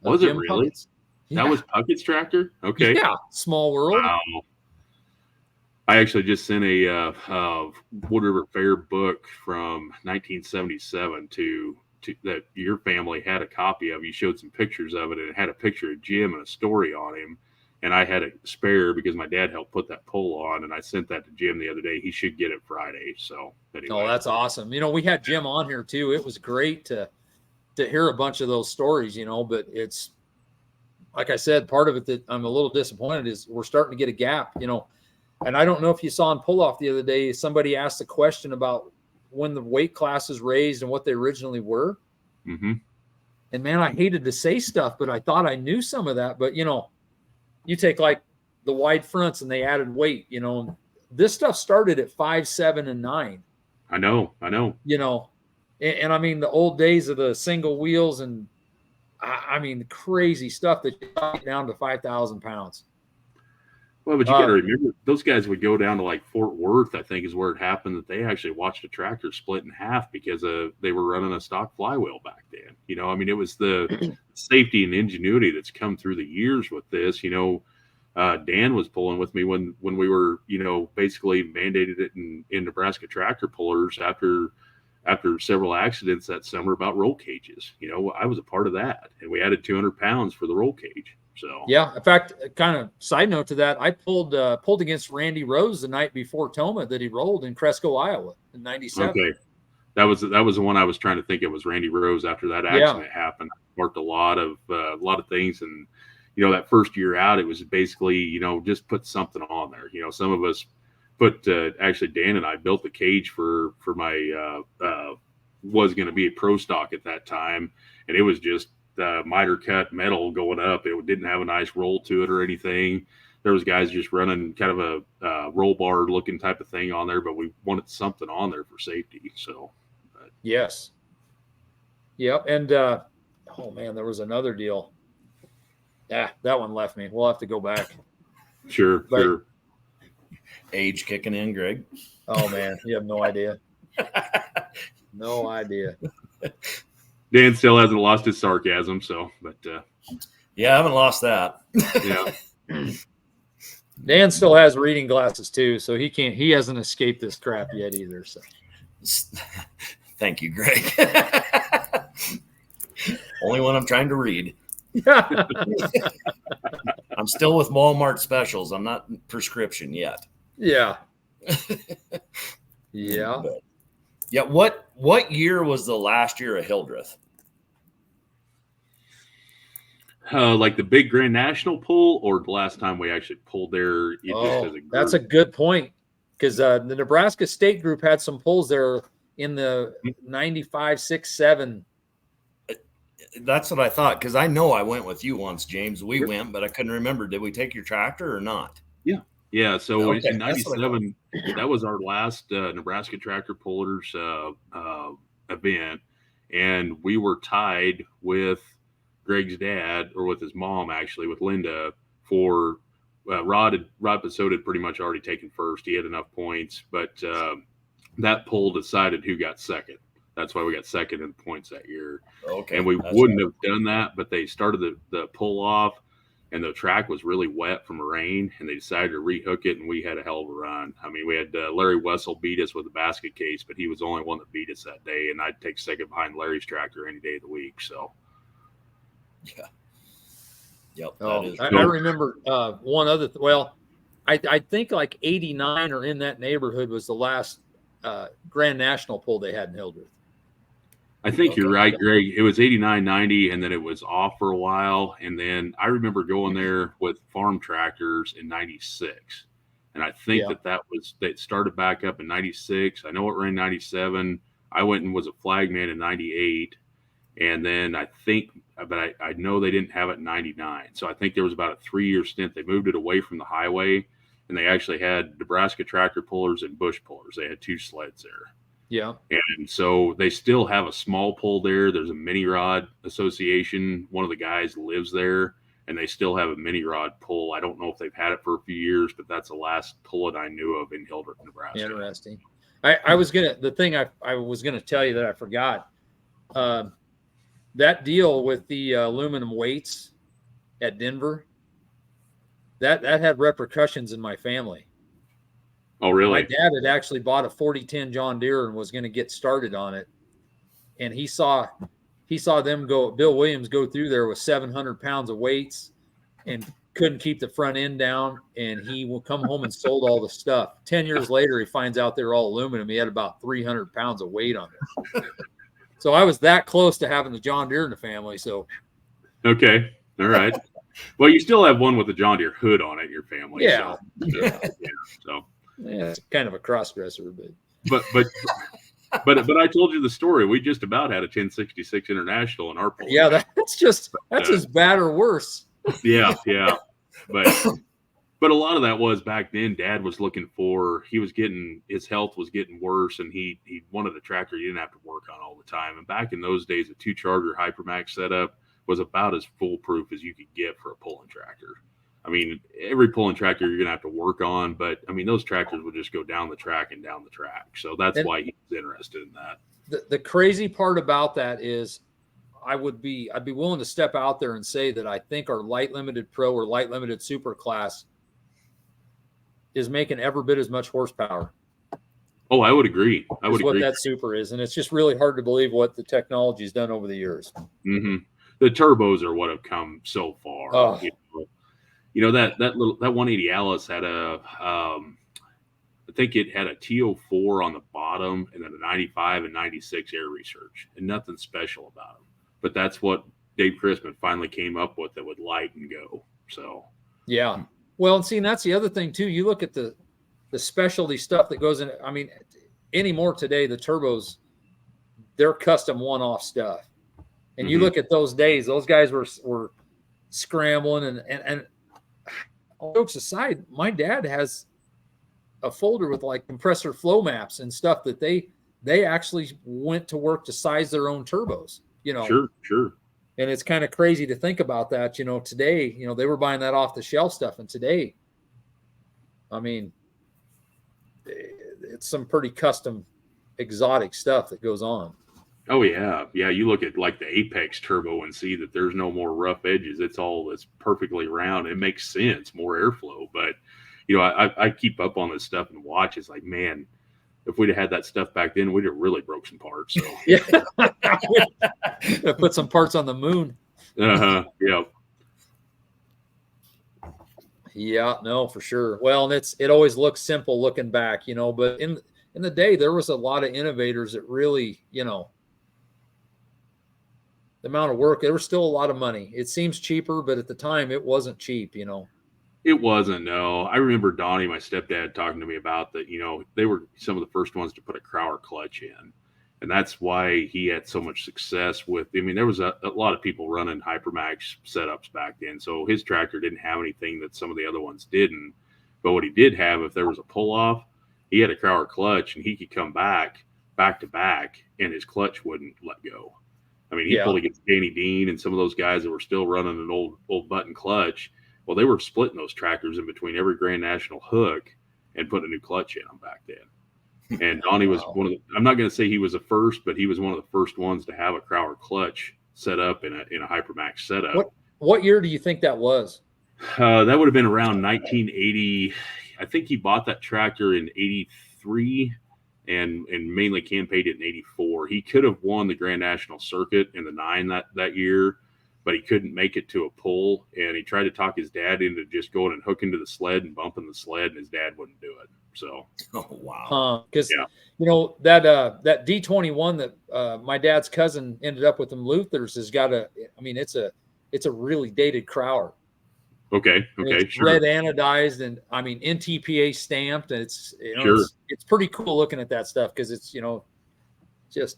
Was it Jim really? Puckett's. Yeah. That was Puckett's tractor? Okay. Yeah, Small World. Wow. I actually just sent a Wood River Fair book from 1977 to that your family had a copy of. You showed some pictures of it, and it had a picture of Jim and a story on him. and I had a spare because my dad helped put that pole on, and I sent that to Jim the other day. He should get it Friday. So anyway. Oh, that's awesome. We had Jim on here too. It was great to hear a bunch of those stories, but it's like I said, part of it that I'm a little disappointed is we're starting to get a gap, and I don't know if you saw in pull off the other day, somebody asked a question about when the weight classes raised and what they originally were. Mm-hmm. And man, I hated to say stuff, but I thought I knew some of that. But, you take like the wide fronts and they added weight, this stuff started at 5, 7, and 9. I know. And I mean, the old days of the single wheels and I mean, the crazy stuff that got down to 5,000 pounds. Well, but you got to remember, those guys would go down to like Fort Worth, I think is where it happened, that they actually watched a tractor split in half because they were running a stock flywheel back then. I mean, it was the safety and ingenuity that's come through the years with this. Dan was pulling with me when we were, basically mandated it in Nebraska tractor pullers after several accidents that summer about roll cages. I was a part of that, and we added 200 pounds for the roll cage. So yeah, in fact, kind of side note to that, I pulled against Randy Rose the night before Toma that he rolled in Cresco, Iowa in '97. Okay, that was the one I was trying to think. It was Randy Rose after that accident happened. I worked a lot of things, and that first year out, it was basically just put something on there. Some of us put actually Dan and I built the cage for my was going to be a pro stock at that time, and it was just miter cut metal going up. It didn't have a nice roll to it or anything. There was guys just running kind of a roll bar looking type of thing on there, but we wanted something on there for safety. So yes. Yep. And oh man, there was another deal. Yeah, that one left me. We'll have to go back. Sure. Age kicking in, Greg. Oh man, you have no idea. No idea. Dan still hasn't lost his sarcasm, but yeah, I haven't lost that. Yeah. Dan still has reading glasses too, so he hasn't escaped this crap yet either. So thank you, Greg. Only one I'm trying to read. I'm still with Walmart specials. I'm not prescription yet. Yeah. Yeah. But, yeah. What year was the last year of Hildreth? Like the big Grand National pull, or the last time we actually pulled there? That's a good point, because the Nebraska State Group had some pulls there in the 95, 6, 7. That's what I thought, because I know I went with you once, James. We went, but I couldn't remember. Did we take your tractor or not? Yeah. So okay, in '97, that was our last Nebraska Tractor Pullers event, and we were tied with Greg's dad, or with his mom, actually, with Linda, for Rod Passoda had pretty much already taken first. He had enough points, but that poll decided who got second. That's why we got second in points that year. Okay. And we wouldn't have done that, but they started the pull off, and the track was really wet from rain, and they decided to rehook it, and we had a hell of a run. I mean, we had Larry Wessel beat us with a basket case, but he was the only one that beat us that day, and I'd take second behind Larry's tractor any day of the week. So, yeah. Yep. I remember one other. I think like 89 or in that neighborhood was the last Grand National pull they had in Hildreth. I think you're right, Greg. It was 89, 90, and then it was off for a while. And then I remember going there with farm tractors in 96. And I think that started back up in 96. I know it ran 97. I went and was a flagman in 98. And then I know they didn't have it in 99. So I think there was about a 3-year stint. They moved it away from the highway, and they actually had Nebraska tractor pullers and bush pullers. They had 2 sleds there. Yeah. And so they still have a small pull there. There's a mini rod association. One of the guys lives there, and they still have a mini rod pull. I don't know if they've had it for a few years, but that's the last pull that I knew of in Hildreth, Nebraska. Interesting. I was going to tell you that I forgot. That deal with the aluminum weights at Denver, that had repercussions in my family. Oh, really? My dad had actually bought a 4010 John Deere and was going to get started on it. And he saw them go, Bill Williams go through there with 700 pounds of weights and couldn't keep the front end down, and he will come home and sold all the stuff. 10 years later, he finds out they're all aluminum. He had about 300 pounds of weight on it. So I was that close to having the John Deere in the family. So Okay. All right. Well, you still have one with the John Deere hood on it in your family. Yeah. So yeah, it's kind of a cross-dresser, but but I told you the story. We just about had a 1066 International in our pool. yeah, that's as bad or worse. Yeah. But a lot of that was back then. Dad was looking for. His health was getting worse, and he wanted a tractor he didn't have to work on all the time. And back in those days, a 2-charger Hypermax setup was about as foolproof as you could get for a pulling tractor. I mean, every pulling tractor you're going to have to work on, but I mean, those tractors would just go down the track and down the track. So that's why he was interested in that. The crazy part about that is I'd be willing to step out there and say that I think our light limited pro or light limited super class is making every bit as much horsepower. Oh, I would agree. What that super is. And it's just really hard to believe what the technology's done over the years. Mm-hmm. The turbos are what have come so far. Oh. You know that 180 Alice had I think it had a T04 on the bottom and then a 95 and 96 air research and nothing special about them. But that's what Dave Chrisman finally came up with that would light and go. So yeah. Well, and see, and that's the other thing too. You look at the specialty stuff that goes in. I mean, anymore today, the turbos, they're custom one-off stuff. And you look at those days; those guys were scrambling, and all jokes aside, my dad has a folder with like compressor flow maps and stuff that they actually went to work to size their own turbos. You know, sure. And it's kind of crazy to think about that. You know, today, they were buying that off the shelf stuff, and today, I mean, it's some pretty custom, exotic stuff that goes on. Oh yeah. You look at like the Apex turbo and see that there's no more rough edges. It's perfectly round. It makes sense, more airflow. But I keep up on this stuff and watch. It's like, man, if we'd have had that stuff back then, we'd have really broke some parts. So yeah, put some parts on the moon. Yeah. Yeah, no, for sure. Well, and it always looks simple looking back, but in the day there was a lot of innovators that really, the amount of work, there was still a lot of money. It seems cheaper, but at the time it wasn't cheap, It wasn't, no. I remember Donnie, my stepdad, talking to me about that, they were some of the first ones to put a Crowder clutch in. And that's why he had so much success with, there was a lot of people running Hypermax setups back then. So his tractor didn't have anything that some of the other ones didn't. But what he did have, if there was a pull off, he had a Crowder clutch and he could come back to back and his clutch wouldn't let go. He pulled against Danny Dean and some of those guys that were still running an old button clutch. Well, they were splitting those tractors in between every Grand National hook and putting a new clutch in them back then. And Donnie was one of the, I'm not going to say he was the first, but he was one of the first ones to have a Crowder clutch set up in a Hypermax setup. What year do you think that was? That would have been around 1980. I think he bought that tractor in 83 and mainly campaigned it in 84. He could have won the Grand National Circuit in the 9 that year, but he couldn't make it to a pull. And he tried to talk his dad into just going and hooking to the sled and bumping the sled, and his dad wouldn't do it. So, oh wow, because that D21 that my dad's cousin ended up with in Luther's has got it's a really dated Crowder. Okay, it's sure. Red anodized and NTPA stamped, and it's sure. It's pretty cool looking at that stuff because it's just.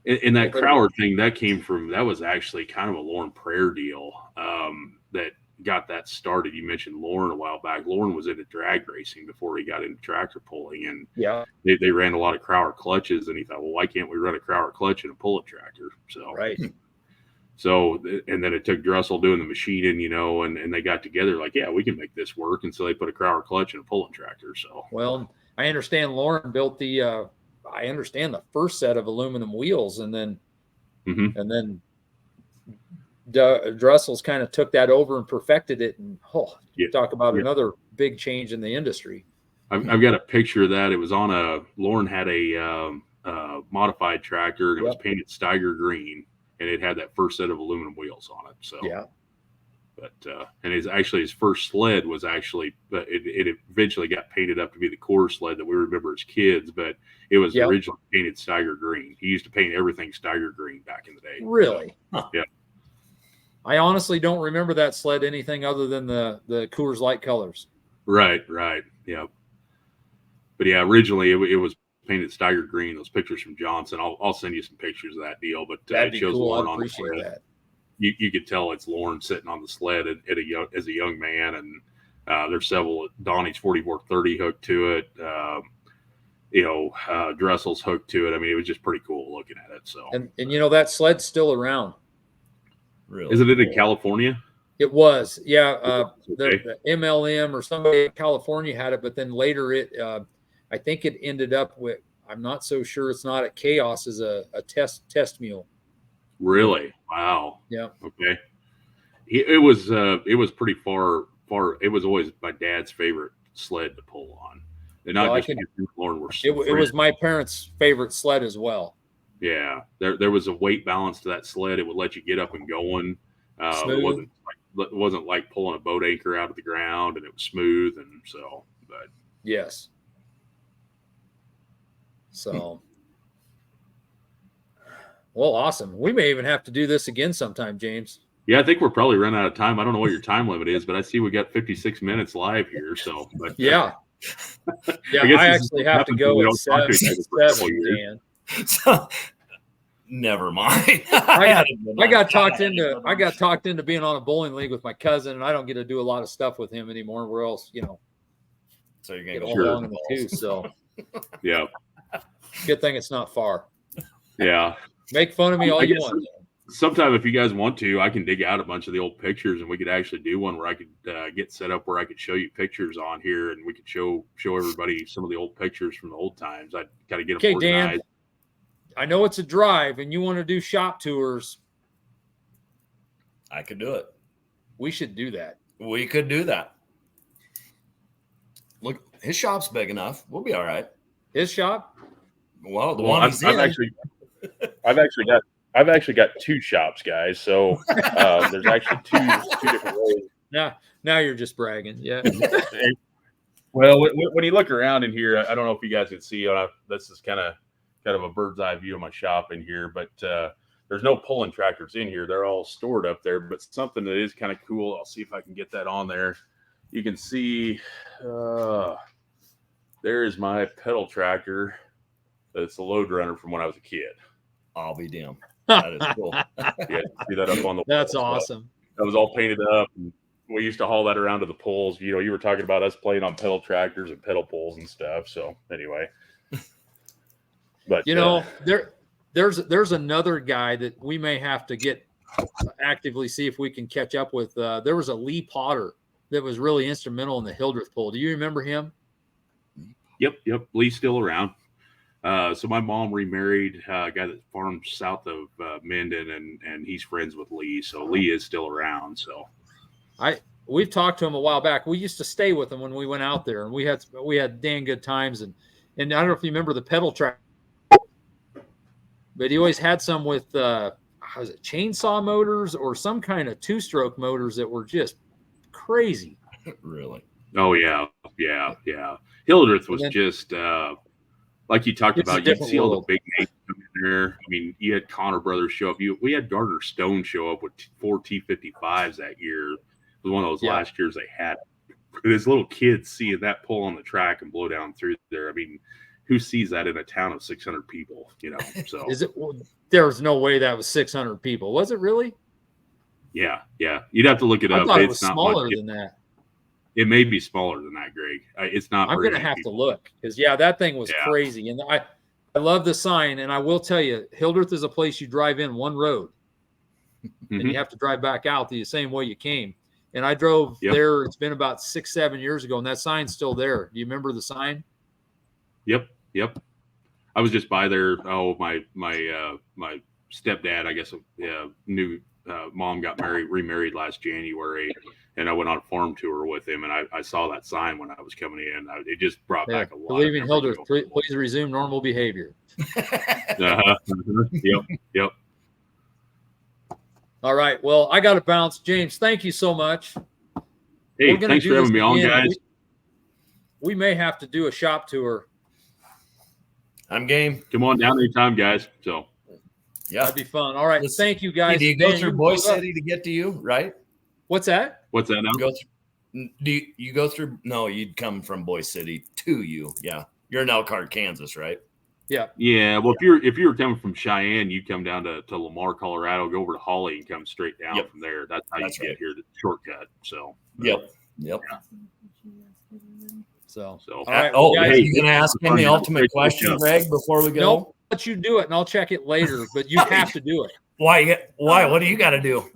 And that Crowder thing that was actually kind of a Lauren Prayer deal that got that started. You mentioned Lauren a while back. Lauren was into drag racing before he got into tractor pulling, and they ran a lot of Crowder clutches. And he thought, well, why can't we run a Crowder clutch in a pulling tractor? So right. So, and then it took Drussel doing the machining, and they got together like, yeah, we can make this work. And so they put a Crowder clutch in a pulling tractor. So, well, I understand Lauren built the first set of aluminum wheels, and then Drussel's kind of took that over and perfected it. And talk about another big change in the industry. I've got a picture of that. It was on Lauren had a modified tractor, and it was painted Steiger green. And it had that first set of aluminum wheels on it. So, And his first sled was actually, it eventually got painted up to be the Coors sled that we remember as kids, but it was originally painted Steiger green. He used to paint everything Steiger green back in the day. Really? Yeah. I honestly don't remember that sled anything other than the Coors Light colors. Right. Yeah. But yeah, originally it was painted Steiger green. Those pictures from Johnson. I'll send you some pictures of that deal. But That'd it be shows cool. Lauren I on the appreciate sled. that. You could tell it's Lauren sitting on the sled as a young man, and there's several Donnie's 4430 hooked to it. Dressel's hooked to it. I mean, it was just pretty cool looking at it. So and that sled's still around. Really? Isn't it in California? It was, yeah. Okay. The MLM or somebody in California had it, but then later I think it ended up with. I'm not so sure it's not at Chaos as a test mule. Really? Wow. Yeah. Okay. It was pretty far. It was always my dad's favorite sled to pull on, and not just because Lauren were. It was my parents' favorite sled as well. Yeah, there was a weight balance to that sled. It would let you get up and going. It wasn't like pulling a boat anchor out of the ground, and it was smooth, and so. But yes. So. Well, awesome. We may even have to do this again sometime, James. Yeah, I think we're probably running out of time. I don't know what your time limit is, but I see we got 56 minutes live here. So, but yeah, I actually have to go at 7, Dan. So, never mind. I got talked into being on a bowling league with my cousin, and I don't get to do a lot of stuff with him anymore. Where else, So you're gonna get along in the two. So, yeah. Good thing it's not far. Yeah. Make fun of me all you want. Sometime, if you guys want to, I can dig out a bunch of the old pictures, and we could actually do one where I could get set up where I could show you pictures on here, and we could show everybody some of the old pictures from the old times. I'd got to get them organized. Dan, I know it's a drive, and you want to do shop tours. I could do it. We should do that. We could do that. Look, his shop's big enough. We'll be all right. His shop? Well, one he's in. I've actually got two shops, guys. So there's actually two different ways. Now you're just bragging. Yeah. Well, when you look around in here, I don't know if you guys can see. This is kind of a bird's eye view of my shop in here, but there's no pulling tractors in here. They're all stored up there. But something that is kind of cool. I'll see if I can get that on there. You can see there is my pedal tractor. It's a load runner from when I was a kid. I'll be damned. That is cool. Yeah, see that up on the wall. That's awesome. That was all painted up. And we used to haul that around to the pulls. You were talking about us playing on pedal tractors and pedal pulls and stuff. So anyway, but there's another guy that we may have to get actively see if we can catch up with. There was a Lee Potter that was really instrumental in the Hildreth pull. Do you remember him? Yep. Lee's still around. So my mom remarried a guy that farms south of Minden, and he's friends with Lee. So Lee is still around. So we've talked to him a while back. We used to stay with him when we went out there, and we had dang good times. And I don't know if you remember the pedal track, but he always had some with was it chainsaw motors or some kind of 2-stroke motors that were just crazy. Really? Oh yeah. Hildreth was just. Like you talked about, you'd see all the big names come in there. I mean, you had Connor Brothers show up. We had Gardner Stone show up with 4 T55s that year. It was one of those last years they had. This little kid seeing that pull on the track and blow down through there. I mean, who sees that in a town of 600 people? So is it? There was no way that was 600 people. Was it really? Yeah. You'd have to look it up. I thought it was smaller than that. It may be smaller than that, Greg. It's not. I'm going to have to look because, that thing was crazy. And I love the sign. And I will tell you, Hildreth is a place you drive in one road. And you have to drive back out the same way you came. And I drove there. It's been about 6-7 years ago. And that sign's still there. Do you remember the sign? Yep. I was just by there. Oh, my stepdad, I guess, knew mom got remarried last January. And I went on a farm tour with him, and I saw that sign when I was coming in. It just brought back a lot. Believing Hildreth, please resume normal behavior. Yep. All right. Well, I got to bounce. James, thank you so much. Hey, We're gonna thanks do for having this me on, again. guys. We may have to do a shop tour. I'm game. Come on down anytime, guys. So Yeah. That'd be fun. All right. Listen, Thank you, guys. do you go Dan, through can Boise close up. City to get to you, right? What's that? what's that now? Go through, do you go through? No, you'd come from Boise City to you. Yeah. You're in Elkhart, Kansas, right? Yeah. Yeah, well, if you were coming from Cheyenne, you come down to Lamar, Colorado, go over to Holly, and come straight down Yep. from there. That's how That's you right. get here, the shortcut. So Yep. So, So all right. Oh, well, guys, hey, you gonna ask him the ultimate question, Greg, before we go? nope. I'll let you do it, and I'll check it later. But you have to do it. Why? What do you got to do?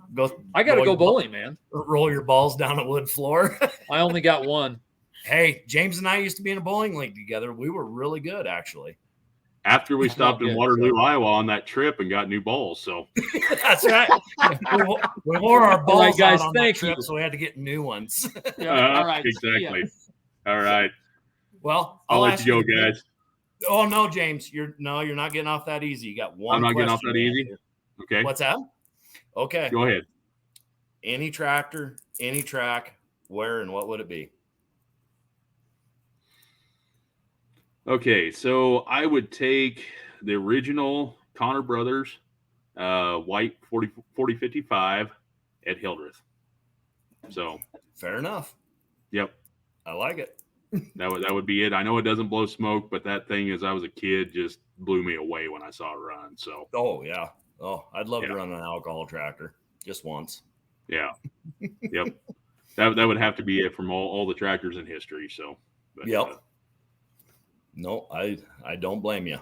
I got to roll go your bowling, man. Roll your balls down a wood floor. I only got one. Hey, James and I used to be in a bowling league together. We were really good, actually. after we stopped Not in good, Waterloo, so. Iowa on that trip and got new balls. So That's right. We wore our balls right, guys, out on that thank trip, you. so we had to get new ones. Yeah. All right. See ya. exactly. All right. Well, I'll let ask you go, to- guys. Oh no, James, you're not getting off that easy. You got one. I'm not getting off question that to easy. answer. Okay. What's that? Okay. Go ahead. Any tractor, any track, where and what would it be? Okay, so I would take the original Connor Brothers white 4055 at Hildreth. So, Fair enough. yep, I like it. that would be it. I know it doesn't blow smoke, but that thing, as I was a kid, just blew me away when I saw it run. So, Oh yeah. Oh, I'd love Yeah. to run an alcohol tractor just once. yeah, yep, that would have to be it from all the tractors in history. So, but, Yep. No, I don't blame you.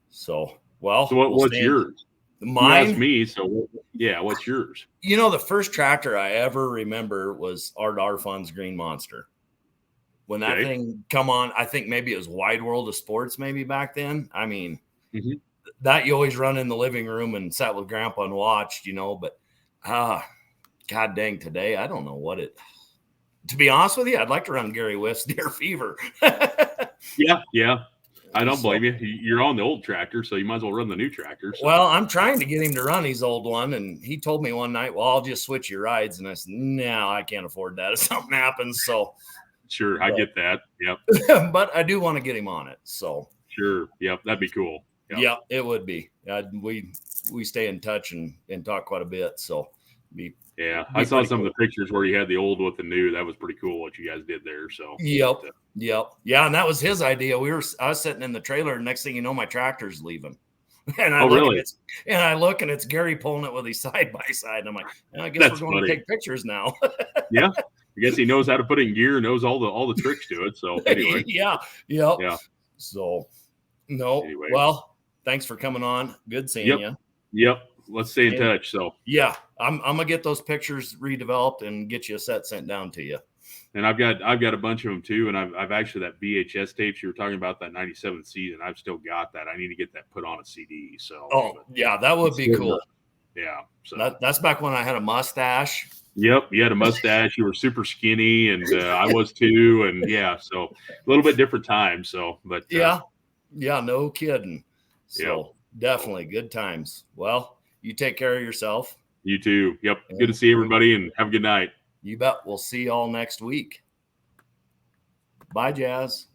So, well, So what's stay in- yours? You Mine, asked me, so yeah, what's yours? the first tractor I ever remember was Art Arfon's Green Monster. When that Okay. thing come on, I think maybe it was Wide World of Sports maybe back then. I mean, Mhm. that you always run in the living room and sat with Grandpa and watched, but God dang, today, I don't know what it. To be honest with you, I'd like to run Gary Whiff's Deer Fever. Yeah. I don't So- blame you. You're on the old tractor, so you might as well run the new tractor. So. Well, I'm trying to get him to run his old one, and he told me one night, "Well, I'll just switch your rides," and I said, "No, I can't afford that if something happens." So, Sure, I get that. Yep, but I do want to get him on it. So, sure. Yep, that'd be cool. Yep. yeah, it would be. We stay in touch and talk quite a bit. So, Yeah, Be I saw pretty some cool. of the pictures where you had the old with the new. That was pretty cool what you guys did there. So, Yep. But, Yeah, and that was his idea. I was sitting in the trailer, and next thing you know, my tractor's leaving. And I Oh, look really? and it's Gary pulling it with his side by side. And I'm like, I guess That's we're going funny. to take pictures now. yeah, I guess he knows how to put it in gear, knows all the tricks to it. So anyway, Yeah. Yep. Yeah. So, no. Anyway. Well, thanks for coming on. Good seeing Yep. you. yep. Let's stay in And- touch. So, Yeah, I'm gonna get those pictures redeveloped and get you a set sent down to you. and I've got a bunch of them too, and I've actually that VHS tapes you were talking about, that '97 season. I've still got that. I need to get that put on a CD. So, Oh, yeah, that would be cool. yeah. So That's back when I had a mustache. Yep, you had a mustache. You were super skinny, and I was too. And yeah, so a little bit different time. So, but Yeah, no kidding. So definitely good times. Well, you take care of yourself. you too. Yep, good to see everybody, and have a good night. You bet. We'll see y'all next week. Bye, Jazz.